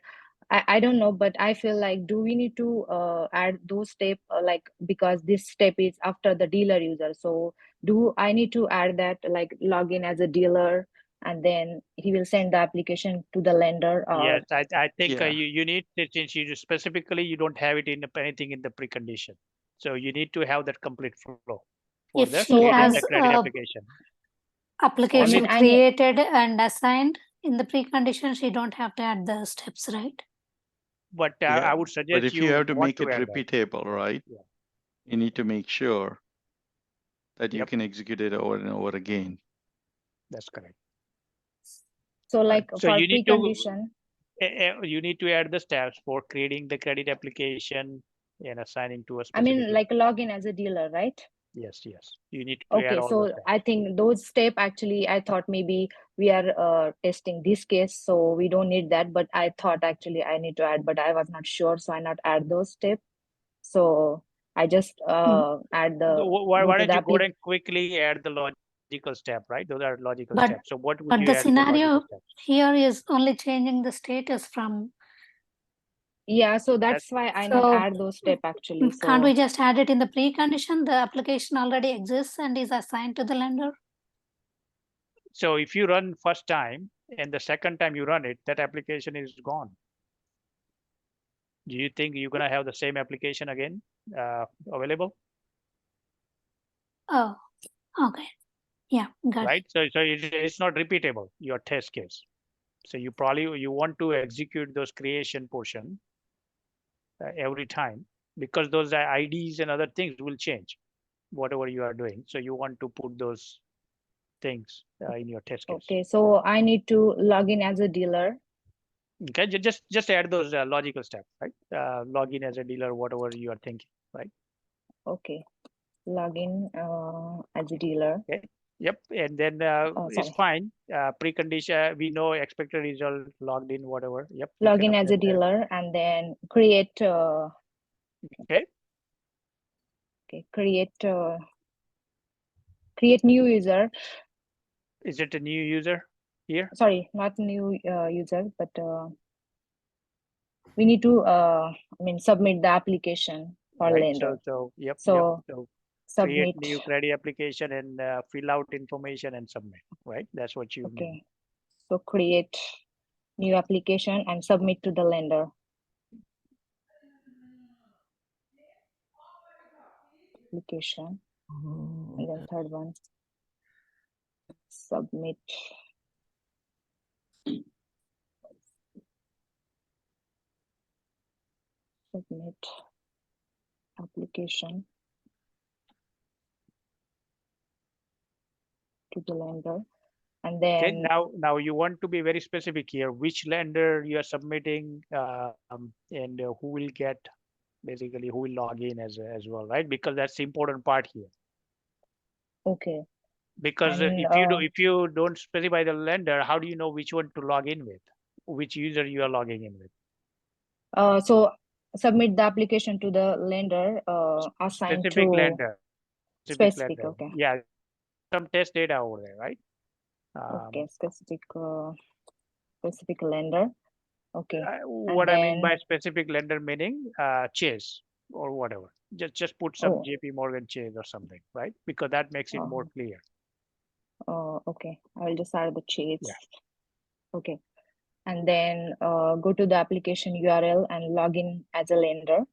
I don't know, but I feel like, do we need to add those steps like, because this step is after the dealer user. So do I need to add that, like log in as a dealer, and then he will send the application to the lender? Yes, I think you need to, since you specifically, you don't have it in anything in the precondition. So you need to have that complete flow. If she has the credit application created and assigned in the precondition, she don't have to add the steps, right? But I would suggest but if you have to make it repeatable, right? Yeah. You need to make sure that you can execute it over and over again. That's correct. So like for precondition, you need to add the steps for creating the credit application and assigning to a specific. I mean, like login as a dealer, right? Yes. You need to add all so I think those steps, actually, I thought maybe we are testing this case, so we don't need that. But I thought actually I need to add, but I was not sure, so I not add those steps. So I just add the. Why don't you go and quickly add the logical step, right? Those are logical steps. So what would but you the add scenario here is only changing the status from. Yeah, so that's why I not add those steps actually. So can't we just add it in the precondition? The application already exists and is assigned to the lender. So if you run first time and the second time you run it, that application is gone. Do you think you're gonna have the same application again available? Oh, okay. Yeah, got it. Right. So it's not repeatable, your test case. So you want to execute those creation portion every time, because those IDs and other things will change whatever you are doing. So you want to put those things in your test case. Okay, so I need to log in as a dealer. Okay, just add those logical steps, right? Log in as a dealer, whatever you are thinking, right? Okay, log in as a dealer. Okay. Yep, and then it's fine. Precondition, we know expected result, logged in, whatever. Yep. Log in as a dealer and then create. Okay. Okay, create create new user. Is it a new user here? Sorry, not new user, but we need to submit the application for Right. lender. So yep. So So submit. create new credit application and fill out information and submit. Right. That's what you mean. Okay. So create new application and submit to the lender. Application. And then third one. Submit. Submit application to the lender. And then okay, now you want to be very specific here, which lender you are submitting and who will get, basically who will log in as well, right? Because that's the important part here. okay. Because And, if you don't specify the lender, how do you know which one to log in with, which user you are logging in with? So submit the application to the lender assigned Specific to lender. specific. Lender. Okay. Yeah, some test data over there, right? Okay, specific lender. Okay. What I mean by specific lender meaning Chase or whatever. Just put some JP Morgan Chase or something, right? Because that makes it more clear. Oh, okay. I will just add the Chase. Yeah. Okay. And then go to the application URL and log in as a lender.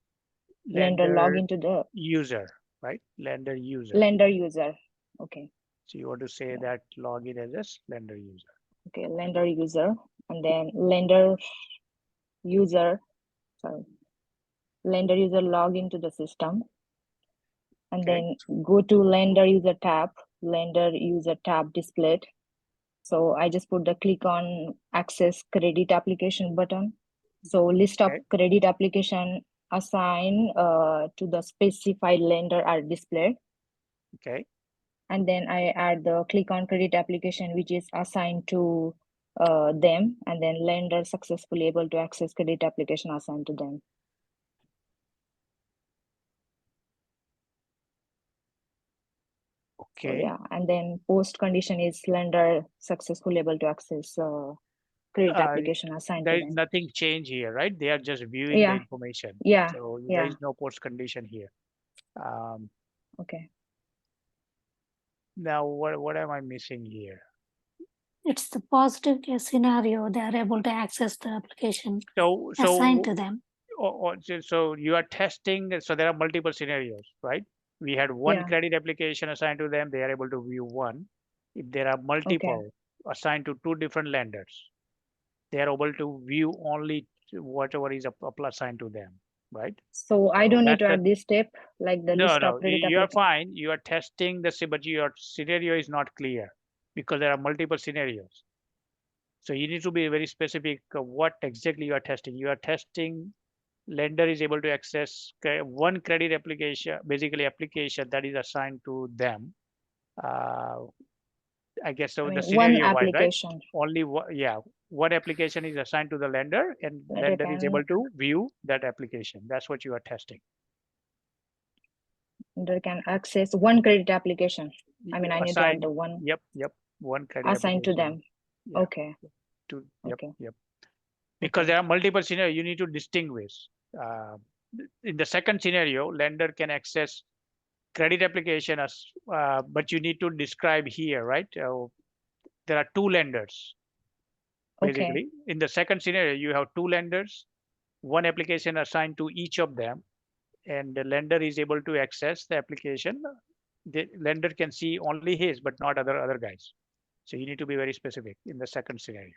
Lender log into the user, right? Lender user. Lender user. Okay. So you want to say that login as a lender user. Okay, lender user, and then lender user log into the system, and then go to lender user tab displayed. So I just put the click on access credit application button. So list of credit application assigned to the specified lender are displayed. Okay. And then I add the click on credit application, which is assigned to them, and then lender successfully able to access credit application assigned to them. Okay. So yeah, and then post condition is lender successfully able to access credit application assigned there to is them. nothing change here, right? They are just viewing the information. Yeah. So Yeah. there is no post condition here. Okay. Now what am I missing here? It's the positive case scenario. They are able to access the application So assigned to them. So you are testing. So there are multiple scenarios, right? We had one credit application assigned to them. They are able to view one. If there are multiple assigned to two different lenders, they are able to view only whatever is assigned to them, right? So I don't need to add this step, like the list of credit you are application. fine. You are testing but your scenario is not clear because there are multiple scenarios. So you need to be very specific what exactly you are testing. You are testing lender is able to access one credit application, basically application that is assigned to them. I guess so. The scenario wise, right? Only one application is assigned to the lender, and lender is able to view that application. That's what you are testing. Lender can access one credit application. I mean, I need to add the one. Yep. One credit assigned to them. Yeah. Okay. Yep. Because there are multiple scenarios, you need to distinguish. In the second scenario, lender can access credit application as, but you need to describe here, right? There are two lenders. Basically, in the second scenario, you have two lenders, one application assigned to each of them, and the lender is able to access the application. The lender can see only his, but not other guys. So you need to be very specific in the second scenario.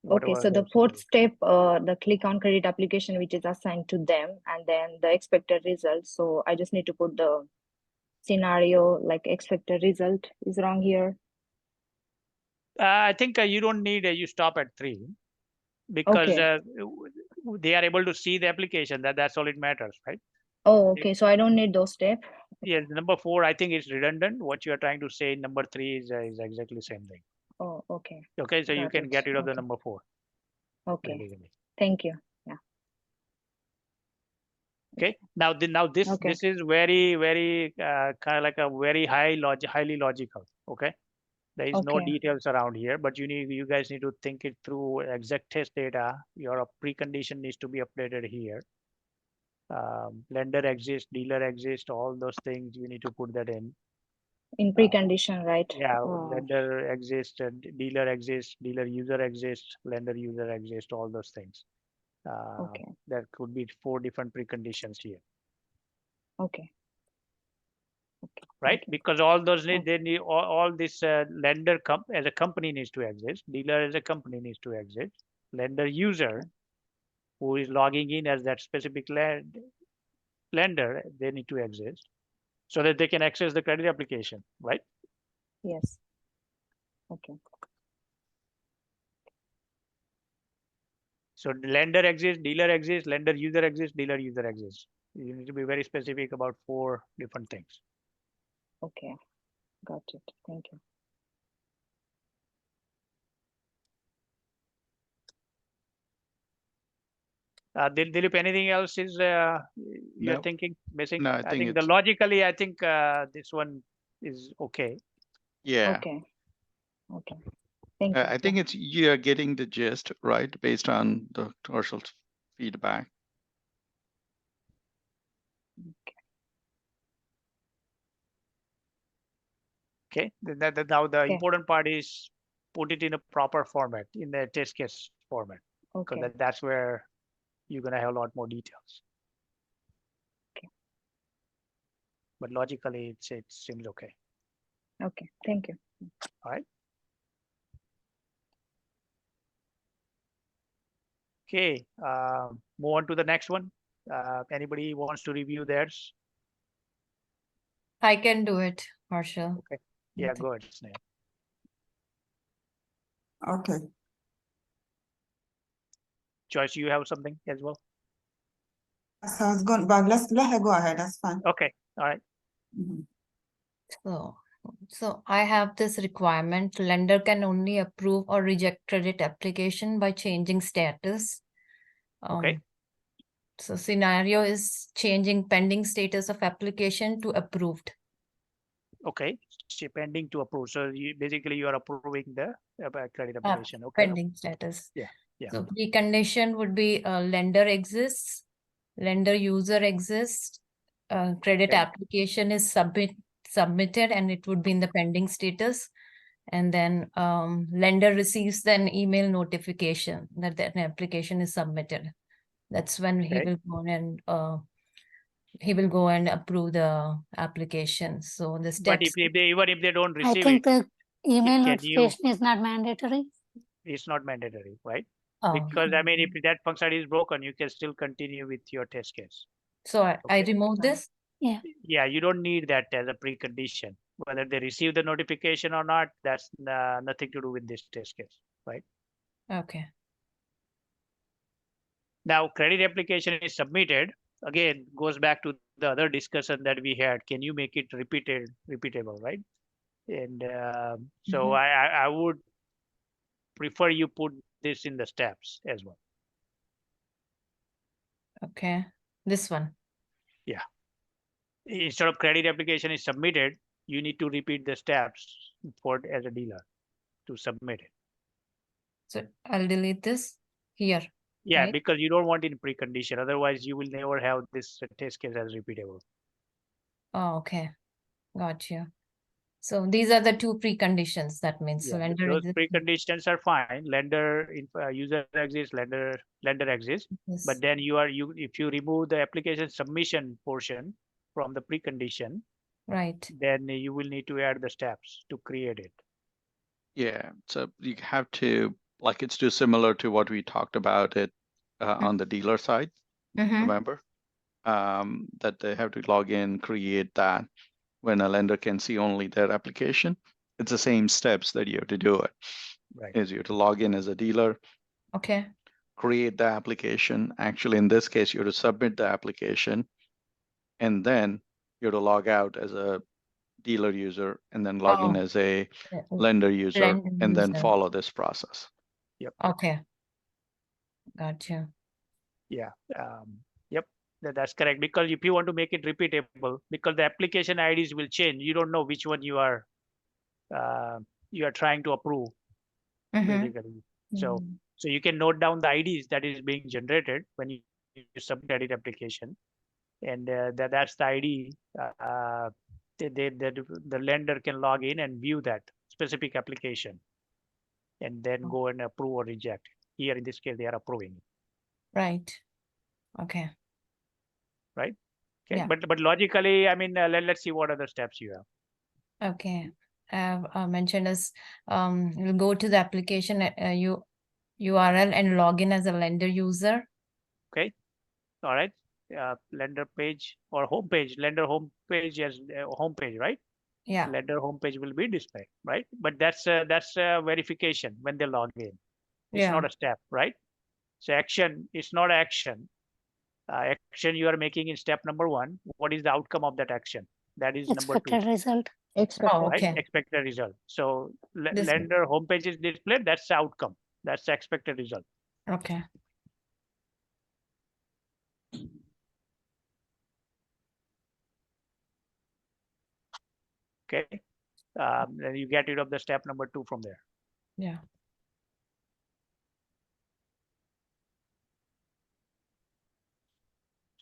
Okay, so the fourth step, the click on credit application, which is assigned to them, and then the expected result. So I just need to put the scenario, like expected result is wrong here. I think you don't need you stop at 3 because they are able to see the application. That's all it matters, right? Oh, okay. So I don't need those steps. Yeah, number 4, I think it's redundant. What you are trying to say in number 3 is exactly the same thing. Oh, okay. Okay, so you can get rid of the number 4. Okay. Basically. Thank you. Yeah. Okay. Now this is very kind of like a very highly logical. Okay. There is no details around here, but you guys need to think it through. Exact test data. Your precondition needs to be updated here. Lender exists, dealer exists, all those things you need to put that in. In precondition, right? Yeah, lender exists, dealer exists, dealer user exists, lender user exists, all those things. There could be 4 different preconditions here. Okay. Right, because all those need they need all this lender as a company needs to exist, dealer as a company needs to exist, lender user who is logging in as that specific lender, they need to exist so that they can access the credit application, right? Yes. Okay. So lender exists, dealer exists, lender user exists, dealer user exists. You need to be very specific about 4 different things. Okay, got it. Thank you. Dilip, anything else is you're No. thinking missing? No, I think the logically, I think this one is okay. Yeah. Okay. Thank you. I think it's you're getting the gist, right, based on the commercial feedback. Okay. Now the important part is put it in a proper format, in the test case format, because that's where you're gonna have a lot more details. Okay. But logically, it seems okay. Okay. Thank you. All right. Okay. Move on to the next one. Anybody wants to review theirs? I can do it, Marshall. Okay. Yeah, go ahead, Sneha. Okay. Joyce, you have something as well? Sounds good, but let her go ahead. That's fine. Okay. All right. So I have this requirement. Lender can only approve or reject credit application by changing status. Okay. So scenario is changing pending status of application to approved. Okay, pending to approve. So basically you are approving the credit application. Okay. Pending status. Yeah. So precondition would be lender exists, lender user exists, credit application is submitted and it would be in the pending status. And then lender receives an email notification that an application is submitted. That's when he will go and approve the application. So the steps. But even if they don't receive I think it, the email notification is not mandatory. It's not mandatory, right? Oh. Because I mean, if that function is broken, you can still continue with your test case. So I remove this? Yeah. Yeah, you don't need that as a precondition. Whether they receive the notification or not, that's nothing to do with this test case, right? Okay. Now, credit application is submitted. Again, goes back to the other discussion that we had. Can you make it repeatable, right? And so I would prefer you put this in the steps as well. Okay, this one. Yeah. Instead of credit application is submitted, you need to repeat the steps for as a dealer to submit it. So I'll delete this here. Yeah, right? because you don't want it in precondition. Otherwise, you will never have this test case as repeatable. Oh, okay. Got you. So these are the 2 preconditions. That means lender those preconditions are fine. Lender user exists, lender exists. Yes. But then if you remove the application submission portion from the precondition, right, then you will need to add the steps to create it. Yeah, so you have to, like, it's too similar to what we talked about it on the dealer side. Remember that they have to log in, create that. When a lender can see only their application, it's the same steps that you have to do it. Right. Is you have to log in as a dealer. Okay. Create the application. Actually, in this case, you have to submit the application, and then you have to log out as a dealer user, and then log in as a lender user, and then follow this process. Yep. Okay. Got you. Yeah. Yep. That's correct. Because if you want to make it repeatable, because the application IDs will change, you don't know which one you are trying to approve, basically. So you can note down the IDs that is being generated when you submit edit application, and that's the ID. The lender can log in and view that specific application, and then go and approve or reject. Here in this case, they are approving. Right. Okay. Right. Okay. Yeah. But logically, I mean, let's see what other steps you have. Okay. I've mentioned as you'll go to the application URL and log in as a lender user. Okay. All right. Lender page or home page. Lender home page as home page, right? Yeah. Lender home page will be displayed, right? But that's verification when they log in. It's not a step, right? So action is not action. Action you are making in step number 1. What is the outcome of that action? That is number 2. Expected result. Oh, Right? okay. Expected result. So This- lender homepage is displayed. That's the outcome. That's the expected result. Okay. Okay. Then you get rid of the step number 2 from there. Yeah.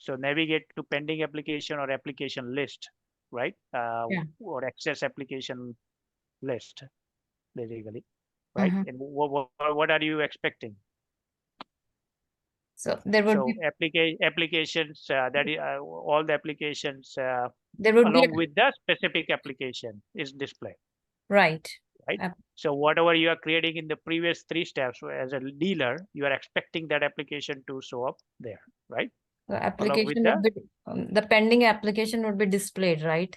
So navigate to pending application or application list, right? Or access application list, basically, right? And what are you expecting? So there would be applications that is all the applications there would along be with the specific application is displayed. Right. Right. So whatever you are creating in the previous 3 steps as a dealer, you are expecting that application to show up there, right? The application would be the pending application would be displayed, right?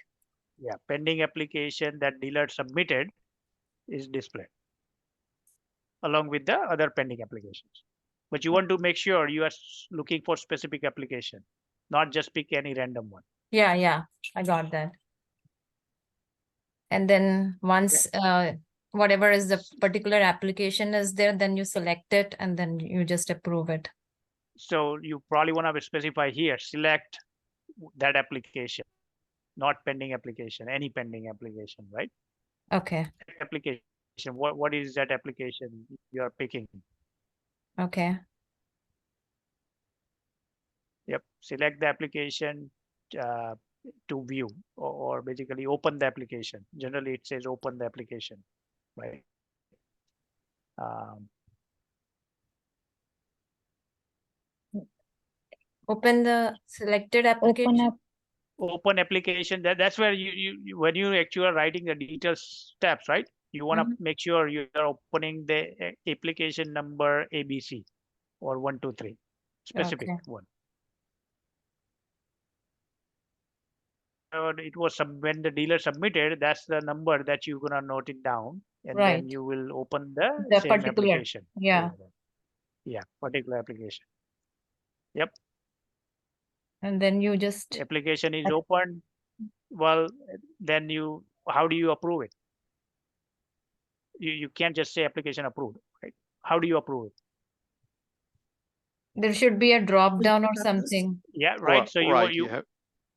Yeah, pending application that dealer submitted is displayed along with the other pending applications. But you want to make sure you are looking for specific application, not just pick any random one. Yeah, I got that. And then once whatever is the particular application is there, then you select it and then you just approve it. So you probably want to specify here, select that application, not pending application, any pending application, right? Okay. Application. What is that application you are picking? Okay. Yep. Select the application to view or basically open the application. Generally, it says open the application, right? Open the selected application. Open application. That's where you when you actually are writing the detailed steps, right? You want to make sure you are opening the application number ABC or 1, 2, 3, specific one. It was when the dealer submitted, that's the number that you're gonna note it down, and then you will open the same particular application. Yeah, particular application. Yep. And then you just application is open. Well, then how do you approve it? You can't just say application approved, right? How do you approve it? There should be a drop down or something. Yeah, right. Well, so you have,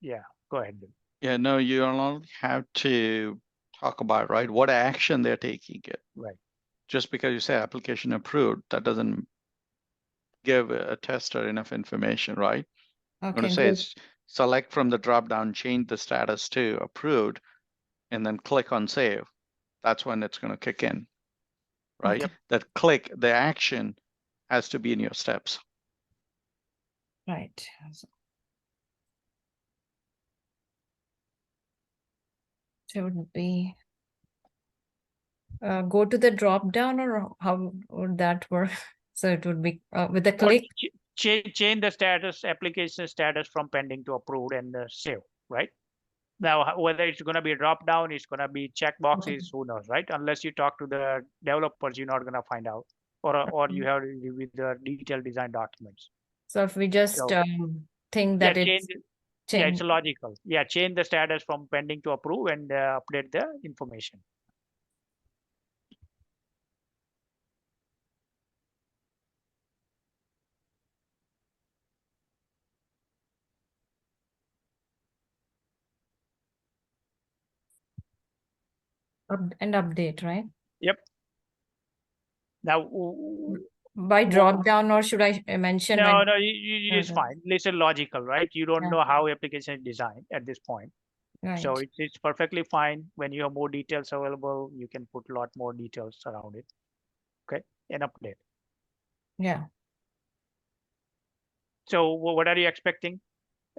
yeah, go ahead. Yeah, no, you only have to talk about, right, what action they're taking it. Right. Just because you say application approved, that doesn't give a tester enough information, right? Okay, I'm going to say it's select from the drop down, change the status to approved, and then click on save. That's when it's going to kick in, right? Yep. That click, the action has to be in your steps. Right. So it would be go to the drop down, or how would that work? So it would be with the click. Change the status, application status from pending to approved and save, right? Now, whether it's going to be a drop down, it's going to be check boxes, who knows, right? Unless you talk to the developers, you're not going to find out, or you have to with the detailed design documents. So if we just think that it's yeah, it's logical. Yeah, change the status from pending to approve and update the information. And update, right? Yep. Now, By drop down, or should I mention? no, when... no, it's fine. Listen, logical, right? You don't know how application is designed at this point. Right. So it's perfectly fine. When you have more details available, you can put a lot more details around it. Okay, and update. Yeah. So what are you expecting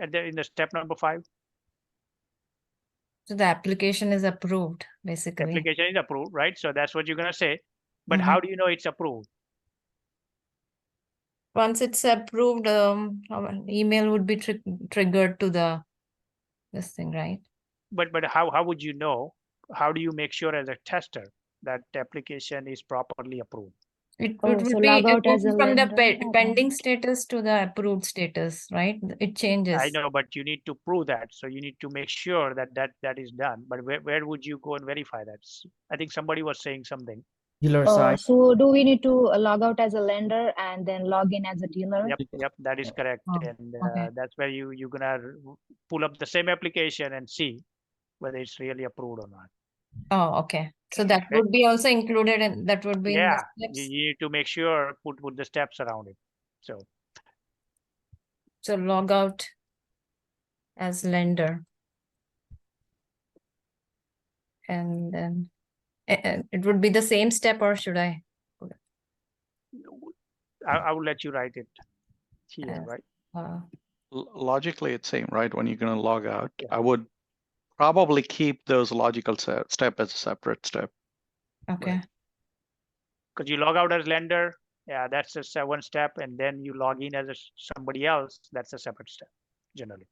in the step number 5? So the application is approved, basically. Application is approved, right? So that's what you're gonna say. But how do you know it's approved? Once it's approved, an email would be triggered to this thing, right? But how would you know? How do you make sure as a tester that the application is properly approved? It Oh, would so be log out as a from the lender or pending status to the approved status, right? It changes. I know, but you need to prove that. So you need to make sure that is done. But where would you go and verify that? I think somebody was saying something. Dealer side. So do we need to log out as a lender and then log in as a dealer? Yep, that is correct. And that's where you're gonna pull up the same application and see whether it's really approved or not. Oh, okay. So that would be also included in that would be in the steps. You need to make sure put the steps around it. So log out as lender, and then it would be the same step, or should I will let you write it here, right? Logically, it's same, right? When you're going to log out, I would probably keep those logical step as a separate step. Okay. Because you log out as lender, that's a one step, and then you log in as somebody else, that's a separate step, generally.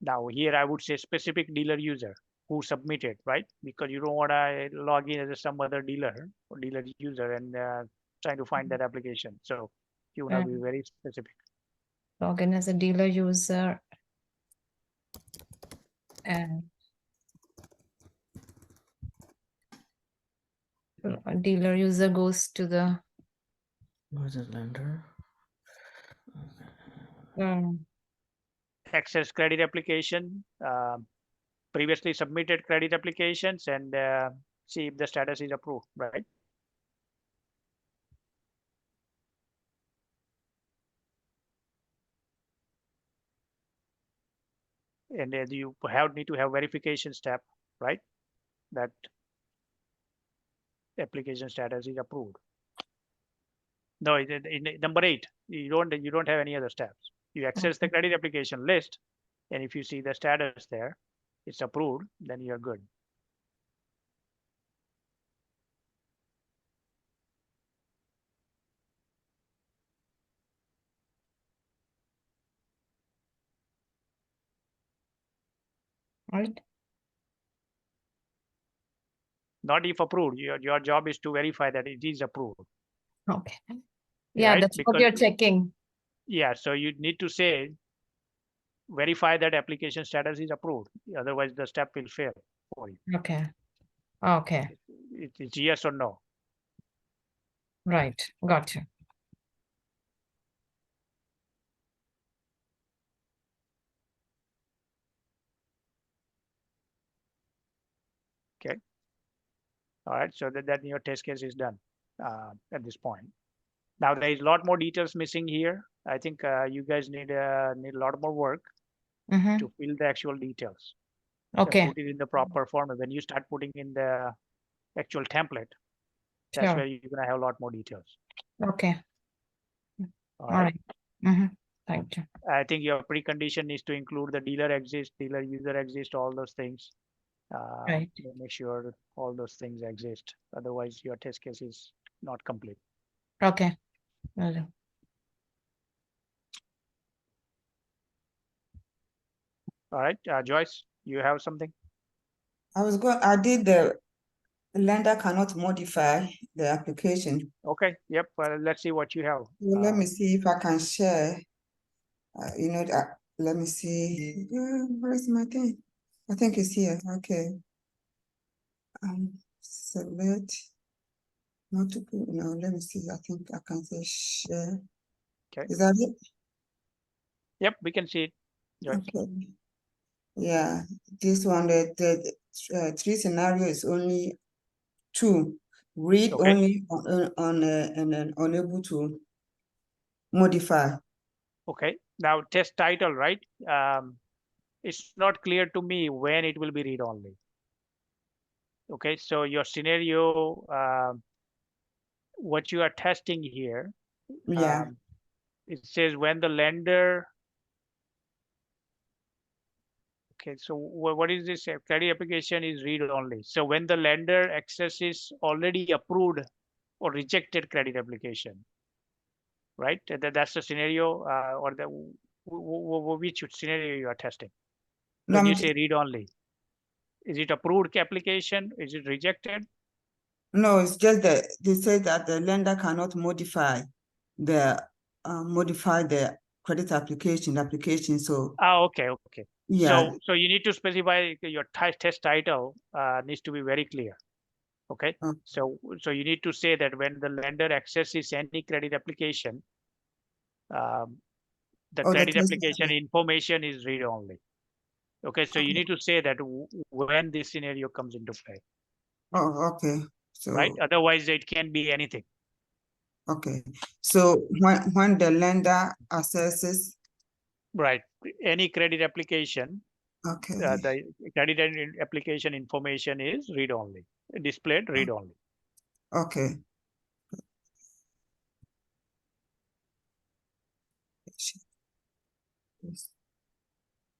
Now here I would say specific dealer user who submitted, right? Because you don't want to log in as some other dealer or dealer user and trying to find that application. So you want to be very specific. Log in as a dealer user, and dealer user goes to the lender. Access credit application, previously submitted credit applications, and see if the status is approved, right? And you need to have verification step, right? That application status is approved. No, in number 8, you don't have any other steps. You access the credit application list, and if you see the status there, it's approved, then you're good. Right. Not if approved. Your job is to verify that it is approved. Okay. Yeah, right? that's Because, what you're checking. Yeah, so you need to say, verify that application status is approved. Otherwise, the step will fail for you. Okay. Okay. It's yes or no. Right. Gotcha. Okay. All right. So that your test case is done at this point. Now there is a lot more details missing here. I think you guys need a lot more work to fill the actual details. Okay. Put it in the proper format. When you start putting in the actual template, that's Sure. where you're gonna have a lot more details. Okay. All right. Thank you. I think your precondition is to include the dealer exist, dealer user exist, all those things. Right. Make sure all those things exist. Otherwise, your test case is not complete. Okay. Will do. All right, Joyce, you have something? I did the lender cannot modify the application. Okay, yep. Let's see what you have. Let me see if I can share. Let me see. Where's my thing? I think it's here. Okay. Select. Not to put. No, let me see. I think I can say share. Okay. Is that it? Yep, we can see it. Joyce. Okay. Yeah, this one, the three scenario is only two. Read Okay. only and then unable to modify. Okay. Now test title, right? It's not clear to me when it will be read only. Okay, so your scenario, what you are testing here, Yeah. it says when the lender. Okay, so what is this? Credit application is read only. So when the lender accesses already approved or rejected credit application, right? That's the scenario, or the which scenario you are testing No, when you say read only. Is it approved application? Is it rejected? no, it's just that they say that the lender cannot modify the credit application. So Okay. yeah. So you need to specify your test title needs to be very clear. Okay. Oh. So you need to say that when the lender accesses any credit application, the Oh, the credit test. application information is read only. Okay. So you need to say that when this scenario comes into play. Oh, okay. So right. Otherwise, it can be anything. okay. So when the lender assesses. Right. Any credit application. Okay. The credit application information is read only. Displayed read only. Okay.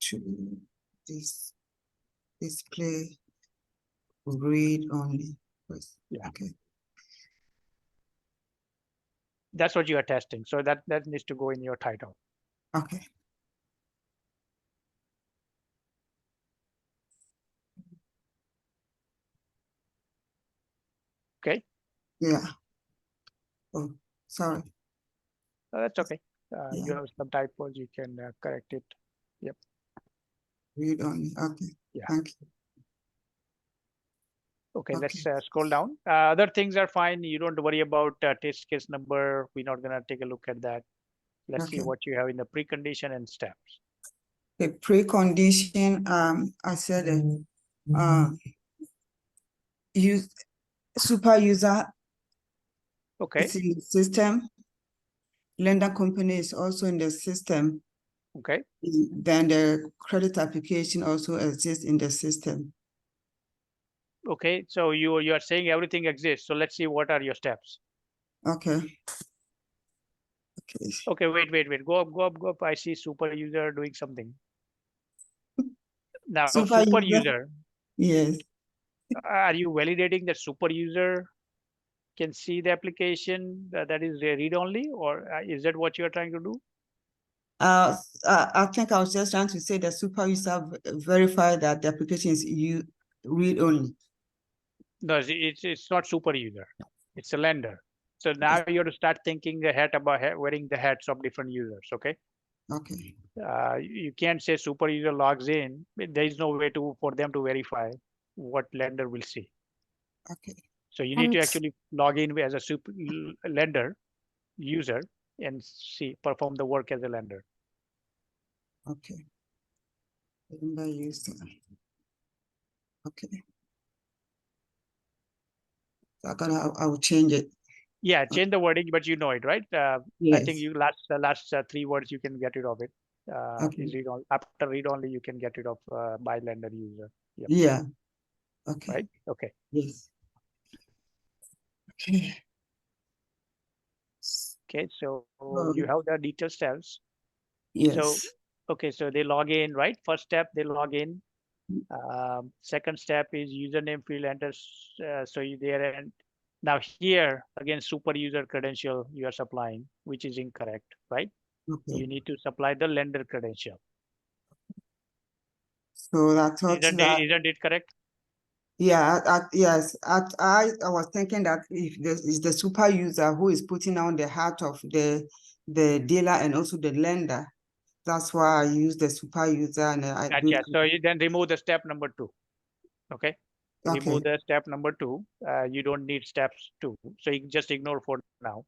To this display read only. Yeah. Okay. That's what you are testing. So that needs to go in your title. Okay. Okay. Yeah. Oh, sorry. That's okay. Yeah. You have some typos. You can correct it. Yep. Read only. Okay. Yeah. Thank you. Okay, let's scroll down. Other things are fine. You don't worry about test case number. We're not gonna take a look at that. Let's see what you have in the precondition and steps. The precondition, I said, use super user. Okay. It's in the system. Lender company is also in the system. Okay. Then the credit application also exists in the system. Okay, so you are saying everything exists. So let's see what are your steps. Okay. Okay. Okay, wait. Go up. I see super user doing something. Now super user. Yes. Are you validating that super user can see the application that is read only, or is that what you are trying to do? I think I was just trying to say that super user verify that the application is read only. No, it's not super user. It's a lender. So now you have to start thinking ahead about wearing the hats of different users. Okay. Okay. You can't say super user logs in. There is no way for them to verify what lender will see. Okay. So you need to actually log in as a super lender user and perform the work as a lender. Okay. Lender user. Okay. I will change it. Yeah, change the wording, but you know it, right? Yes. I think you last 3 words you can get rid of it. Okay. Is read only. After read only, you can get rid of by lender user. Yep. Yeah. Okay. Right. Okay. Yes. Okay. Okay. So you have the detail steps. Yes. So okay. So they log in, right? First step, they log in. Second step is username field enters. So you there and now here again super user credential you are supplying, which is incorrect, right? Okay. You need to supply the lender credential. So I thought isn't it correct? Yeah, yes. I was thinking that if is the super user who is putting on the hat of the dealer and also the lender, that's why I use the super user and I do. Gotcha. So you then remove the step number 2. Okay. Remove the step number 2. You don't need steps 2. So you just ignore for now.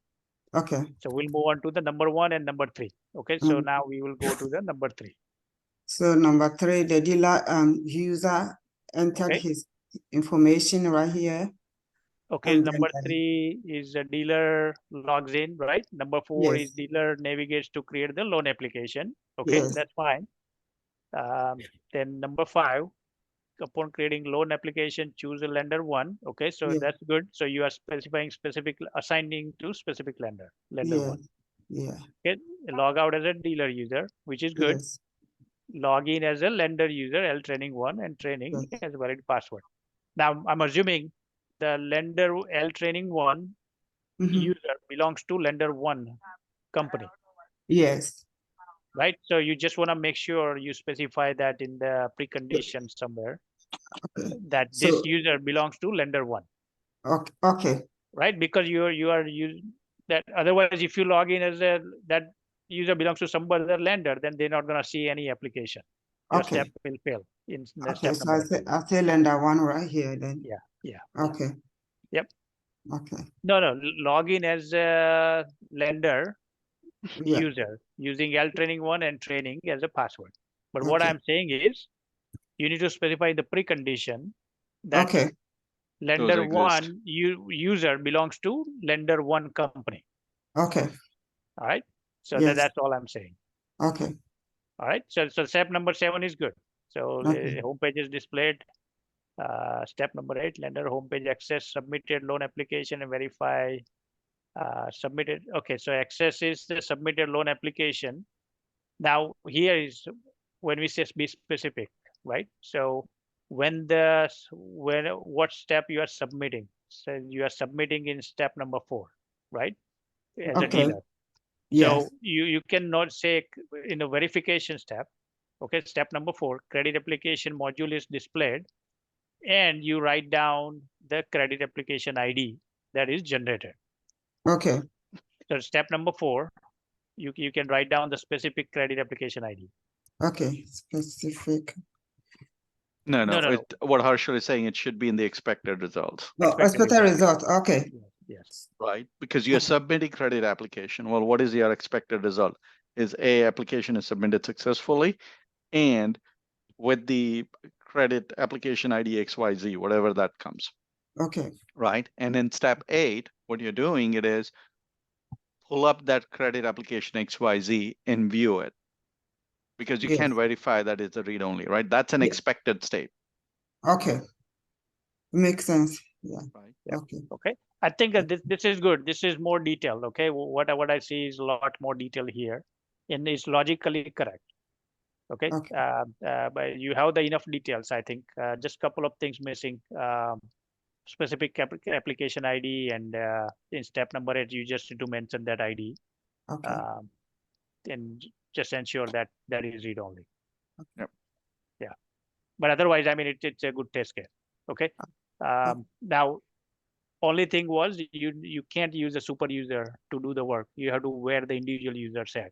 Okay. So we'll move on to the number 1 and number 3. Okay, so now we will go to the number 3. So number 3, the dealer user entered his information right here. Okay, number 3 is a dealer logs in, right? Number 4 is dealer navigates to create the loan application. Okay, that's fine. Then number 5, upon creating loan application, choose a lender 1. Okay, so that's good. So you are specifying specific, assigning to specific lender 1. Okay, log out as a dealer user, which is good. Log in as a lender user, L training 1, and training as a valid password. Now I'm assuming the lender L training 1 user belongs to lender 1 company. Yes. Right. So you just want to make sure you specify that in the precondition somewhere that this user belongs to lender 1. Okay. Right, because you are using that. Otherwise, if you log in as that user belongs to some other lender, then they're not going to see any application. Your step will fail in the step So number. I'll say lender 1 right here then. Yeah. Okay. Yep. Okay. No, log in as a lender user using L training 1 and training as a password. But what I'm saying is you need to specify the precondition that lender 1 user belongs to lender 1 company. Okay. All right. So that's all I'm saying. Okay. All right. So step number 7 is good. So the homepage is displayed. Step number 8, lender homepage access, submitted loan application and verify. Submitted. Okay. So access is the submitted loan application. Now here is when we say be specific, right? So what step you are submitting? So you are submitting in step number 4, right? As a dealer. So you cannot say in the verification step, okay, step number 4, credit application module is displayed and you write down the credit application ID that is generated. Okay. So step number 4, you can write down the specific credit application ID. Okay, specific. No. What Harshal is saying, it should be in the expected results. Expected result. Okay. Yes. Right, because you're submitting credit application. Well, what is your expected result? Is application is submitted successfully, and with the credit application ID XYZ, whatever that comes. Okay. Right, and in step 8, what you're doing it is pull up that credit application XYZ and view it, because you can't verify that it's a read-only, right? That's an expected state. Okay. Makes sense. Yeah. Right. Okay. I think this is good. This is more detailed. Okay. What I see is a lot more detail here, and it's logically correct. Okay. But you have the enough details. I think just a couple of things missing. Specific application ID, and in step number 8, you just need to mention that ID. Okay. And just ensure that that is read only. Yep. Yeah. But otherwise, I mean, it's a good test case. Okay. Now, only thing was you can't use a super user to do the work. You have to wear the individual user set.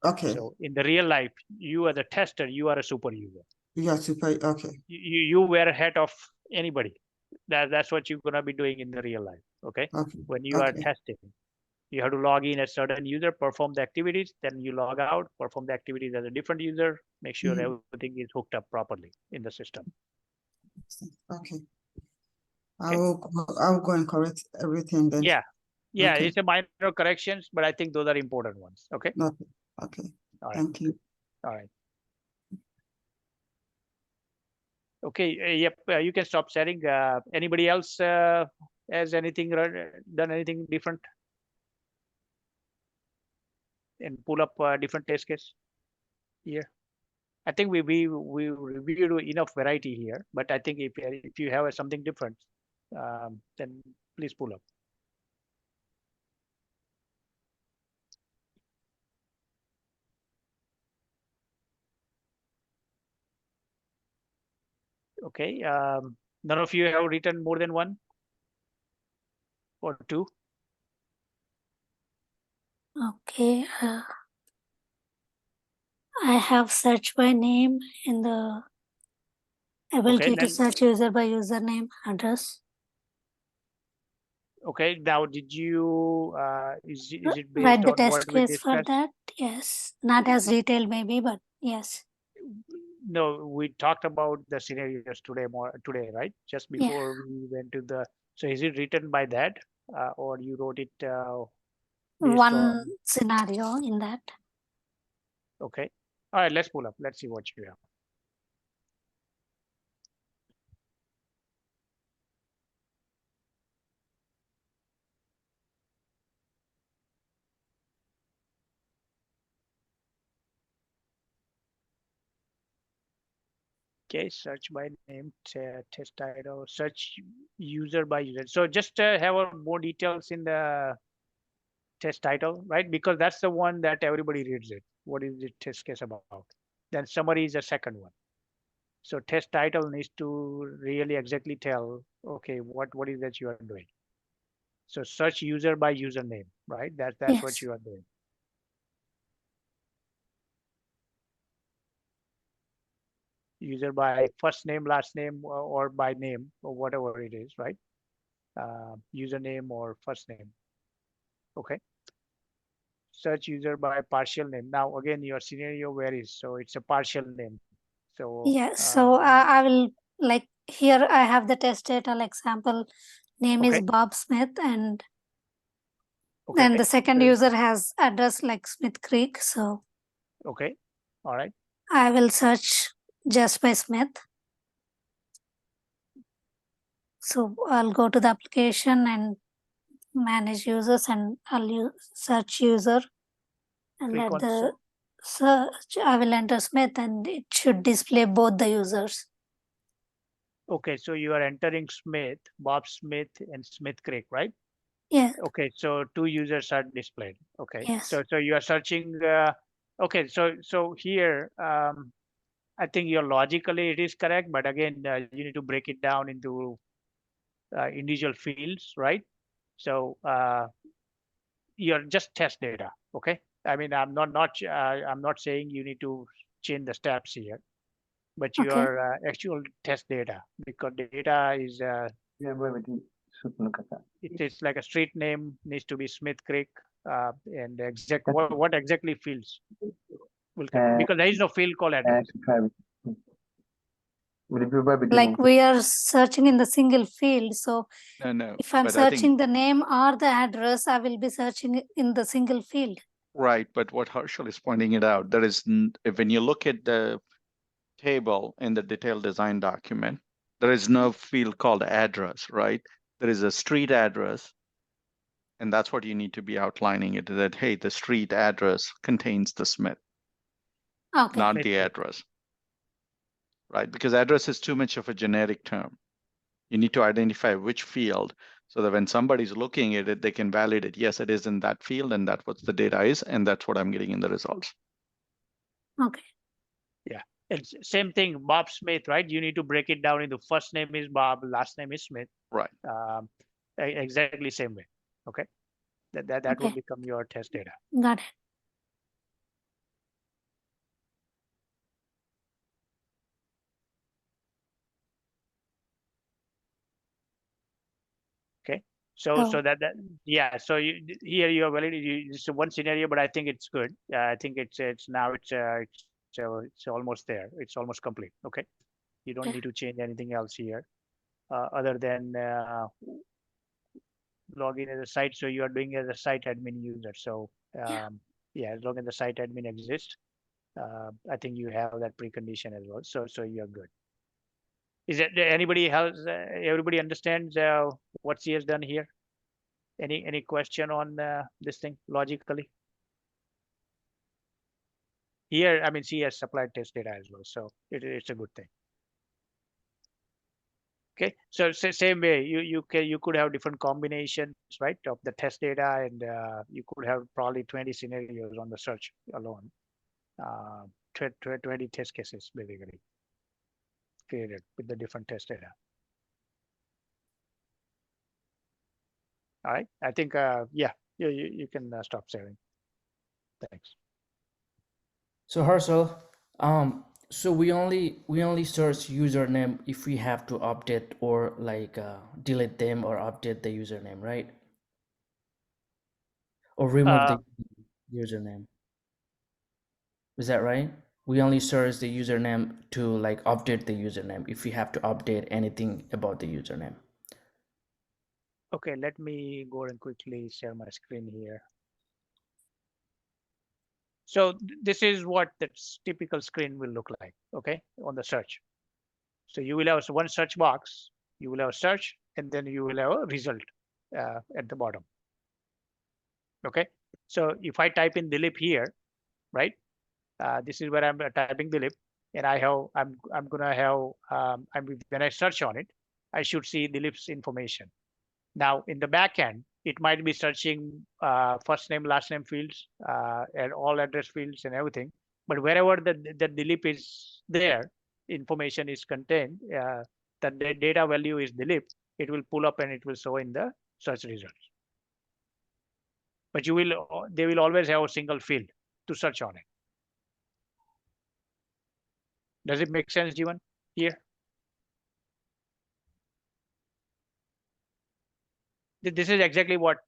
Okay. So in the real life, you as a tester, you are a super user. You are super. Okay. You wear a hat of anybody. That's what you're gonna be doing in the real life. Okay. When you are testing, you have to log in as certain user, perform the activities, then you log out, perform the activities as a different user, make sure everything is hooked up properly in the system. Okay. I'll go and correct everything then. Yeah. It's a minor corrections, but I think those are important ones. Okay. Okay. All right. Thank you. All right. Okay. Yep. You can stop sharing. Anybody else has anything done anything different? And pull up a different test case here. I think we reviewed enough variety here, but I think if you have something different, then please pull up. Okay. None of you have written more than 1 or 2? Okay. I have search by name in the ability to search user by username address. Okay, now did you, is it Write based the on test what we case for discussed? that. Yes, not as detailed maybe, but yes. No, we talked about the scenarios today, right? Just Yeah. before we went to the, so is it written by that, or you wrote it based One on, scenario in that. okay. All right, let's pull up. Let's see what you have. Okay, search by name, test title, search user by user. So just have more details in the test title, right? Because that's the one that everybody reads it. What is the test case about? Then summary is the second one. So test title needs to really exactly tell, okay, what is that you are doing? So search user by username, right? That's what Yes. you are doing. User by first name, last name, or by name, or whatever it is, right? Username or first name. Okay. Search user by partial name. Now again, your scenario varies, so it's a partial name. So Yeah, so I will, like, here I have the test data, like example, name is okay, Bob Smith, and okay. then the second So- user has address like Smith Creek. So okay, all right. I will search just by Smith. So I'll go to the application and manage users, and I'll search user, and Click at on the search I will enter Smith, and it should display both the users. Okay, so you are entering Smith, Bob Smith, and Smith Creek, right? Yeah. Okay, so two users are displayed. Okay, Yes. so you are searching. Okay, so here, I think your logically it is correct, but again, you need to break it down into individual fields, right? So you're just test data. Okay, I mean, I'm not saying you need to change the steps here, but Okay. your actual test data, because data is it's like a street name needs to be Smith Creek, and exact what exactly fields will come, because there is no field called address. Like we are searching in the single field. So No, if I'm but I think searching the name or the address, I will be searching in the single field. right. But what Harshal is pointing it out, there is when you look at the table in the detailed design document, there is no field called address, right? There is a street address, and that's what you need to be outlining it, that, hey, the street address contains the Smith, Okay. not Smith the Creek. address, right? Because address is too much of a generic term. You need to identify which field so that when somebody's looking at it, they can validate, yes, it is in that field, and that's what the data is, and that's what I'm getting in the results. Okay. Yeah, it's same thing, Bob Smith, right? You need to break it down into first name is Bob, last name is Smith. Right. Exactly same way. Okay, that Okay. will become your test data. Got it. Okay, so that yeah, so here you are validating it's one scenario, but I think it's good. I think it's now it's almost there. It's almost complete. Okay, you don't Yeah. need to change anything else here, other than log in as a site. So you are doing as a site admin user. So yeah, as long as the site admin exists, I think you have that precondition as well. So you're good. Is it anybody else? Everybody understands what she has done here? Any question on this thing logically? Here, I mean, she has supplied test data as well, so it's a good thing. Okay, so same way, you could have different combinations, right, of the test data, and you could have probably 20 scenarios on the search alone. 20 test cases basically created with the different test data. All right, I think yeah, you can stop sharing. Thanks. So Harshal, So we only search username if we have to update or like delete them or update the username, right? Or remove the username. Is that right? We only search the username to like update the username if we have to update anything about the username. Okay, let me go and quickly share my screen here. So this is what the typical screen will look like, okay, on the search. So you will have one search box, you will have search, and then you will have a result at the bottom. Okay, so if I type in Dilip here, right? This is where I'm typing Dilip, and I'm gonna have when I search on it, I should see Dilip's information. Now in the back end, it might be searching first name, last name fields, and all address fields and everything. But wherever the Dilip is there, information is contained, the data value is Dilip, it will pull up and it will show in the search results. But they will always have a single field to search on it. Does it make sense, Jivan, here? This is exactly what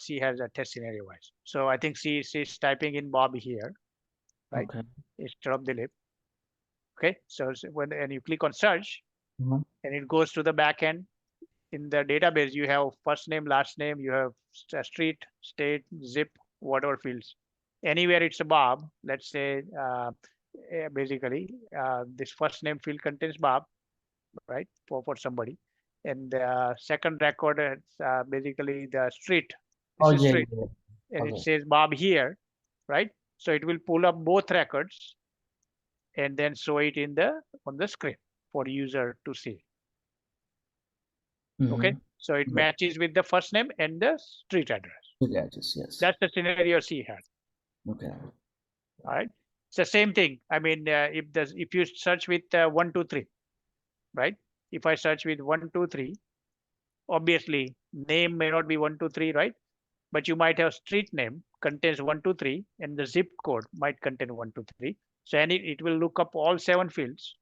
she has a test scenario wise. So I think she's typing in Bob here, right? Okay. Instead of Dilip. Okay, so when you click on search, Mhm. and it goes to the back end. In the database, you have first name, last name, you have street, state, zip, whatever fields. Anywhere it's a Bob, let's say, basically, this first name field contains Bob, right, for somebody. And the second record is basically the street. This Oh is yeah, street, yeah. and it Okay. says Bob here, right? So it will pull up both records and then show it on the screen for user to see. Okay, Mhm. so it Yeah. matches with the first name and the street address. Yeah, yes. That's the scenario she had. Okay. All right, it's the same thing. I mean, if you search with 1, 2, 3, right? If I search with 1, 2, 3, obviously name may not be 1, 2, 3, right? But you might have street name contains 1, 2, 3, and the zip code might contain 1, 2, 3. So it will look up all 7 fields,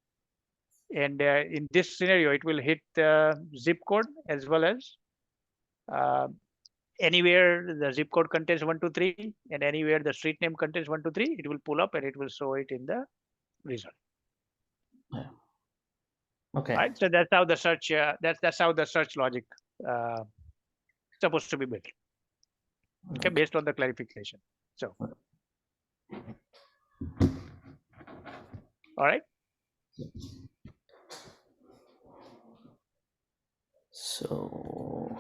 and in this scenario, it will hit the zip code as well as anywhere the zip code contains 1, 2, 3, and anywhere the street name contains 1, 2, 3, it will pull up and it will show it in the result. Yeah. Okay. Right. So that's how the search. That's how the search logic supposed to be built. Okay, based on the clarification. So, all right. So,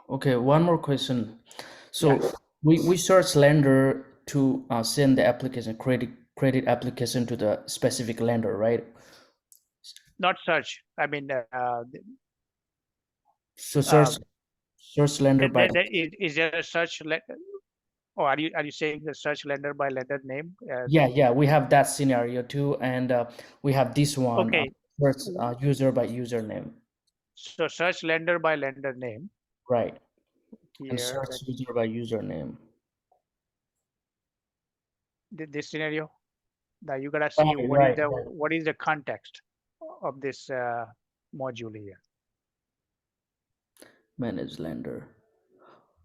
okay, one more question. So Yeah. we search lender to send the application credit application to the specific lender, right? Not search. I mean, So search lender by is there a search? Or are you saying the search lender by lender name? yeah, we have that scenario too, and we have this one Okay. search user by username. So search lender by lender name. Right. And Here, search user by username. this scenario. Now you gotta see what is the context of this module here. Manage lender.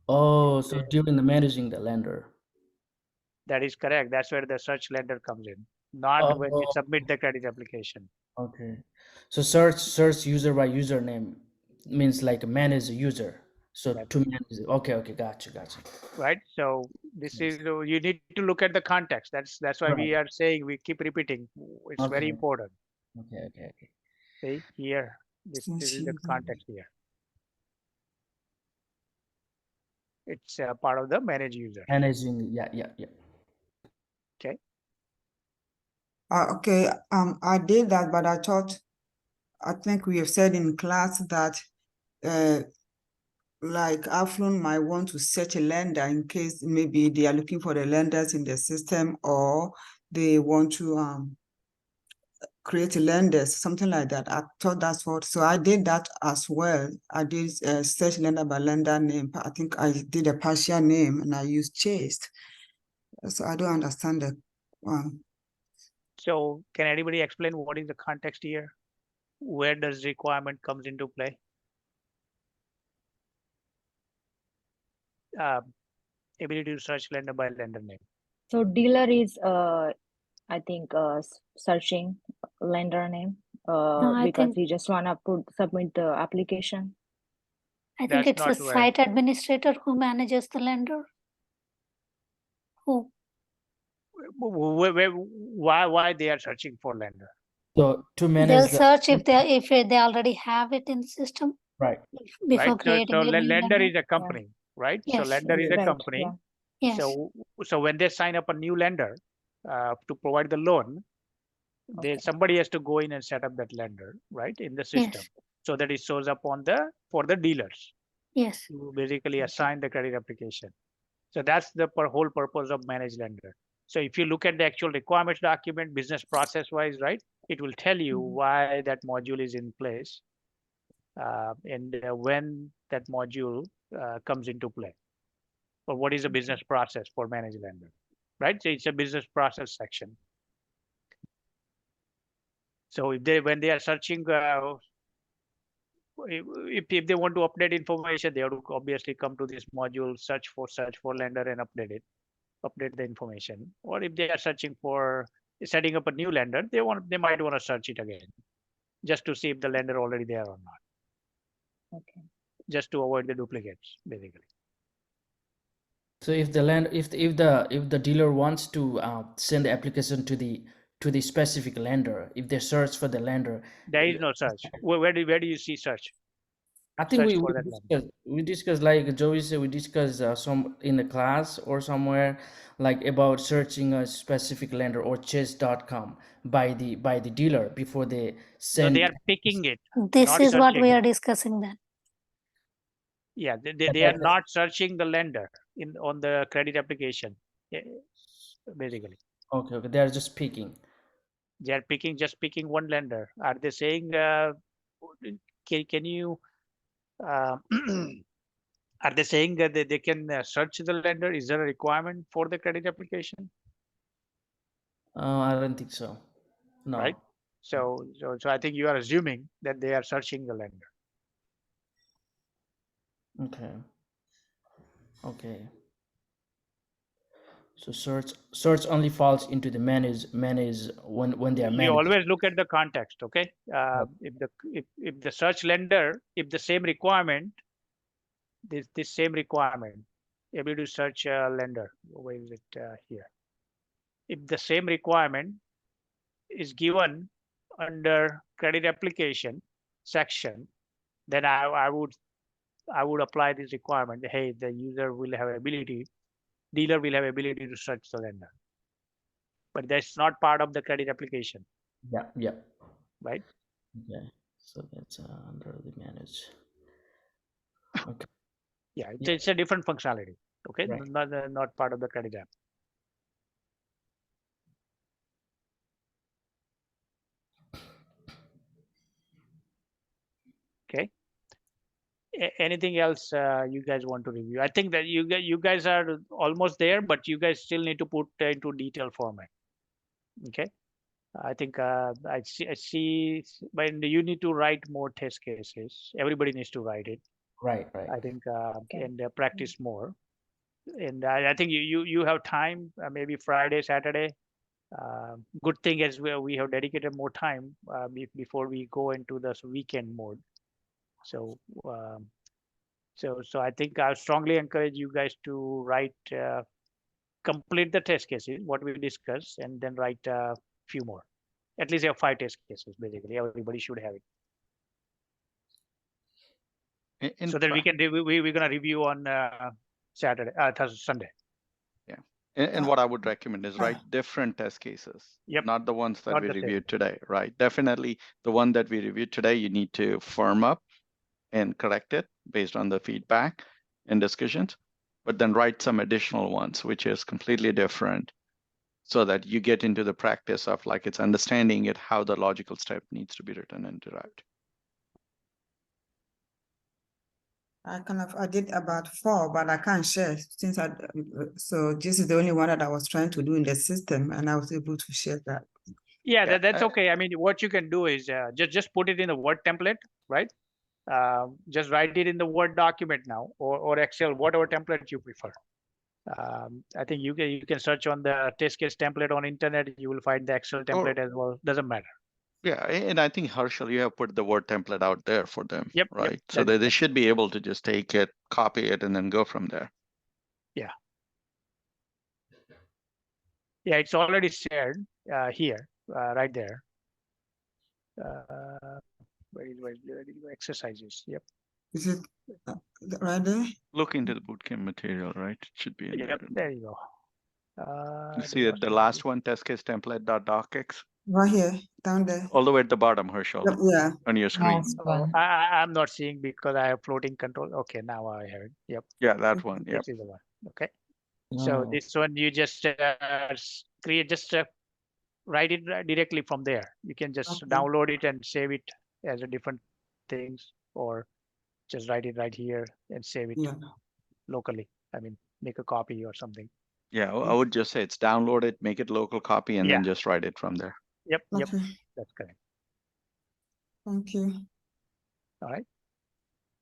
Oh, so during the managing the lender. That is correct. That's where the search lender comes in, not when you submit the credit application. Okay. So search user by username means like manage the user. So to manage it. Okay, gotcha. Right. So this is you need to look at the context. That's why we are saying, we keep repeating. It's very important. Okay. See here, this is the context here. It's part of the manage user. Managing, yeah. Okay. Okay, I did that, but I think we have said in class that like Arfloan might want to search a lender in case maybe they are looking for the lenders in the system, or they want to create a lenders, something like that. I thought that's what, so I did that as well. I did search lender by lender name. I think I did a partial name and I used chased. So I don't understand the So can anybody explain what is the context here? Where does requirement comes into play? Ability to search lender by lender name. So dealer is I think searching lender name because he just wanna submit the application. I think it's the site administrator who manages the lender. Who? Why they are searching for lender? So to manage, they'll search if they already have it in the system. Right. Before Right. creating So a new lender is a company, right? Yes. So lender is a Right, company. yeah. Yes. So when they sign up a new lender to provide the loan, somebody has to go in and set up that lender, right, in the system, so that it shows up on for the dealers. Yes. To basically assign the credit application. So that's the whole purpose of managed lender. So if you look at the actual requirements document, business process wise, right, it will tell you why that module is in place and when that module comes into play. Or what is the business process for managed lender, right? So it's a business process section. So if when they are searching, if they want to update information, they have to obviously come to this module, search for lender and update the information. Or if they are searching for setting up a new lender, they might want to search it again, just to see if the lender already there or not. Okay. Just to avoid the duplicates, basically. So if the dealer wants to send the application to the specific lender, if they search for the lender, there is no search. Where do you see search? I think search we discussed like Joey said, we discussed some in the class or somewhere like about searching a specific lender or chess.com by the dealer before they send. No, they are picking it. This is what we are discussing then. Yeah, they are not searching the lender on the credit application, basically. Okay, they are just picking. They are just picking one lender. Are they saying, can you, are they saying that they can search the lender? Is there a requirement for the credit application? I don't think so. No. Right. So I think you are assuming that they are searching the lender. Okay. Okay. So search only falls into the manage when they are managed. You always look at the context, okay? If the search lender, if the same requirement, this same requirement, able to search a lender. Where is it here? If the same requirement is given under credit application section, then I would apply this requirement. Hey, the user will have ability, dealer will have ability to search the lender. But that's not part of the credit application. Yeah. Right? Okay. So that's under the manage. Okay. Yeah, it's a different functionality. Okay, right. not part of the credit app. Okay. Anything else you guys want to review? I think that you guys are almost there, but you guys still need to put into detailed format. Okay. I think I see, but you need to write more test cases. Everybody needs to write it. Right. I think and practice more. And I think you have time, maybe Friday, Saturday. Good thing is we have dedicated more time before we go into this weekend mode. So so I think I strongly encourage you guys to write, complete the test cases, what we discussed, and then write a few more. At least you have 5 test cases, basically. Everybody should have it. So that we can we're gonna review on Saturday, Sunday. Yeah. And what I would recommend is write different test cases, not the ones that we reviewed today, right? Definitely the one that we reviewed today, you need to firm up and correct it based on the feedback and discussions, but then write some additional ones, which is completely different, so that you get into the practice of like it's understanding it, how the logical step needs to be written and derived. I did about 4, but I can't share since so this is the only one that I was trying to do in the system, and I was able to share that. Yeah, Yeah, that's okay. I mean, what you can do is just put it in a Word template, right? Just write it in the Word document now, or Excel, whatever template you prefer. I think you can search on the test case template on internet. You will find the Excel template as well. Doesn't matter. Yeah, and I think Harshal, you have put the Word template out there for them, Yep. right? So they should be able to just take it, copy it, and then go from there. Yeah. Yeah, it's already shared here, right there. Where is exercises? Yep. Is it right there? Look into the bootcamp material, right? It should be in Yep, there. there you go. You see the last one, test case template.docx? Right here, down there. All the way at the bottom, Harshal, Yep, yeah. on your screen. Last Oh, one. I'm not seeing because I have floating control. Okay, now I have it. Yep. Yeah, that one. Yep. This is the one. Okay. Oh. So this one you just create, just write it directly from there. You can just download it and save it as a different things, or just write it right here and save it locally. I mean, make a copy or something. Yeah, I would just say it's download it, make it local copy, and then just write it from there. Yep. Yep. Okay. That's correct. Thank you. All right.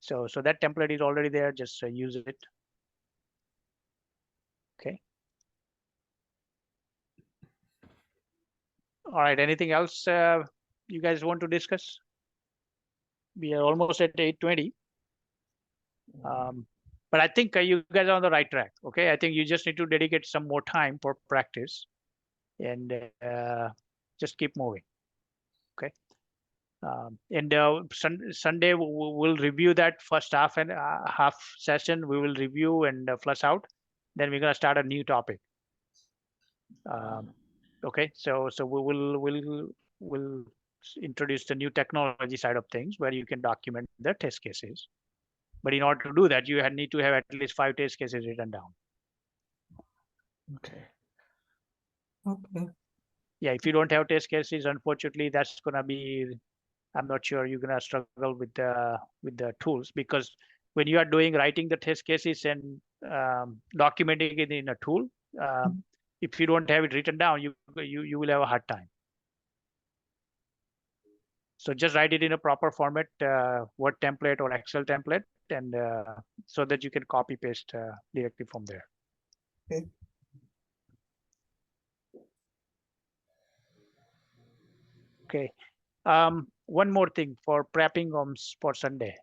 So that template is already there. Just use it. Okay. All right. Anything else you guys want to discuss? We are almost at 8:20. But I think you guys are on the right track. Okay. I think you just need to dedicate some more time for practice and just keep moving. Okay. And Sunday we'll review that first half and half session. We will review and flush out. Then we're gonna start a new topic. Okay, so we'll introduce the new technology side of things where you can document the test cases. But in order to do that, you need to have at least 5 test cases written down. Okay. Okay. Yeah, if you don't have test cases, unfortunately, that's gonna be, I'm not sure you're gonna struggle with the tools, because when you are writing the test cases and documenting it in a tool, if you don't have it written down, you will have a hard time. So just write it in a proper format, Word template or Excel template, and so that you can copy paste directly from there. Okay. Okay. One more thing for prepping for Sunday.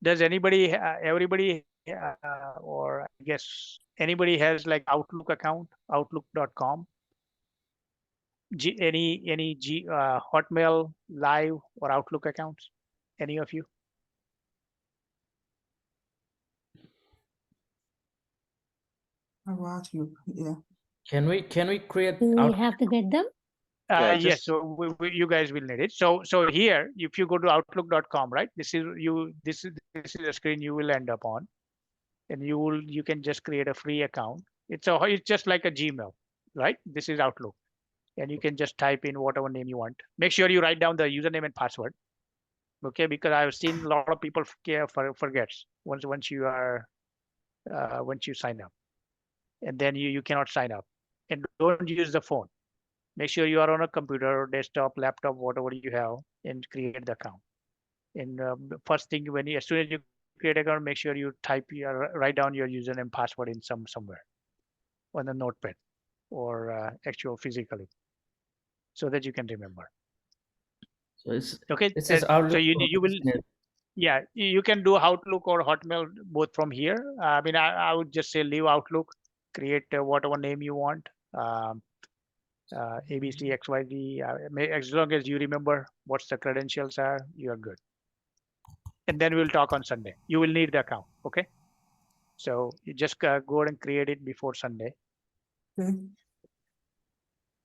Does anybody, everybody, or I guess anybody has like Outlook account, outlook.com? Any Hotmail, Live, or Outlook accounts? Any of you? About you, yeah. Can we create Do we out? have to get them? Yes, so you guys will need it. So here, if you go to outlook.com, right? This is the screen you will end up on, and you can just create a free account. It's just like a Gmail, right? This is Outlook, and you can just type in whatever name you want. Make sure you write down the username and password, okay? Because I've seen a lot of people forgets once you are once you sign up, and then you cannot sign up. And don't use the phone. Make sure you are on a computer, desktop, laptop, whatever you have, and create the account. And first thing, as soon as you create an account, make sure you write down your username and password in somewhere on a notepad or actual physically, so that you can remember. So it's okay. It says So you will, yeah, you can do Outlook or Hotmail both from here. I mean, I would just say leave Outlook, create whatever name you want. ABC, XYZ, as long as you remember what the credentials are, you are good. And then we'll talk on Sunday. You will need the account, okay? So you just go ahead and create it before Sunday. Okay.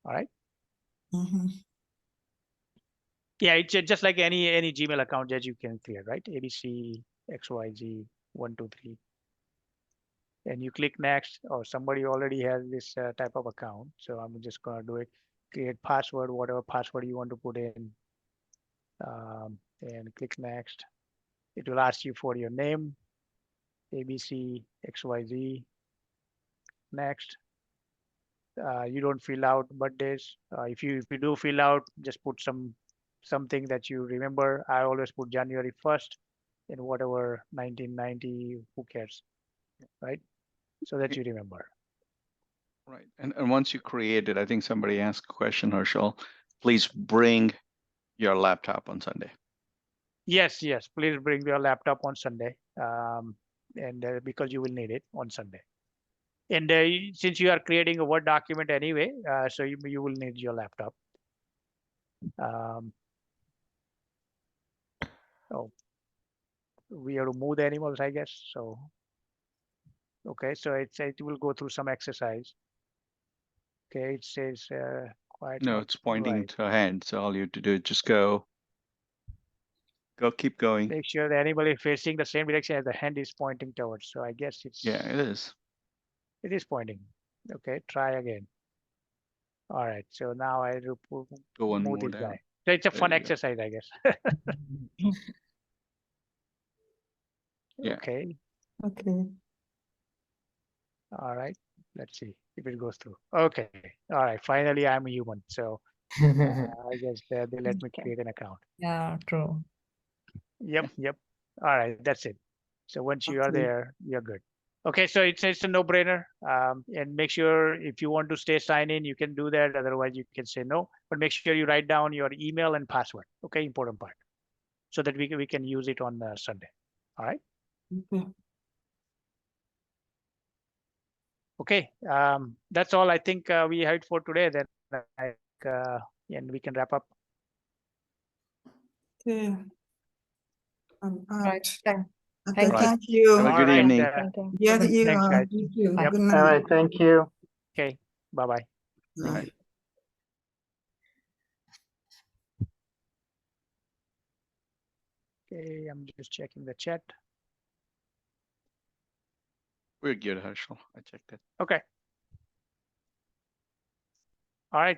All right. Mm-hmm. Yeah, it's just like any Gmail account that you can create, right? ABC, XYZ, 123. And you click next, or somebody already has this type of account. So I'm just gonna do it. Create password, whatever password you want to put in, and click next. It will ask you for your name, ABC, XYZ, next. You don't fill out birthdays. If you do fill out, just put something that you remember. I always put January 1st and whatever 1990. Who cares, right? So that you remember. Right. And once you create it, I think somebody asked a question, Herschel. Please bring your laptop on Sunday. Yes, yes. Please bring your laptop on Sunday, and because you will need it on Sunday. And since you are creating a Word document anyway, so you will need your laptop. Oh, we have to move the animals, I guess. So, okay, so it will go through some exercise. Okay, it says quiet. No, it's pointing right. to ahead. So all you have to do is just go, keep going. Make sure the animal is facing the same direction as the hand is pointing towards. So I guess it's. Yeah, it is. It is pointing. Okay, try again. All right, so now I will Go one move more this down. guy. So it's a There fun you go. exercise, I guess. Yeah. Okay. Okay. All right. Let's see if it goes through. Okay. All right. Finally, I'm a human. So I guess they let me create an account. Yeah, true. Yep. Yep. All right. That's it. So once you are Okay. there, you're good. Okay. So it's a no-brainer. And make sure if you want to stay sign in, you can do that. Otherwise, you can say no. But make sure you write down your email and password. Okay. Important part. So that we can use it on Sunday. All right. Okay. Okay, that's all I think we have for today. Then, and we can wrap up. Okay. I'm out. Right. Okay, Thank you. thank you. Have a All good right, evening. Thank you. Yeah, you Thanks, guys. Thank you. Yep. Good All night. right, thank you. Okay, bye-bye. Bye. Okay, I'm just checking the chat. We're good, Herschel. I checked it. Okay. All right.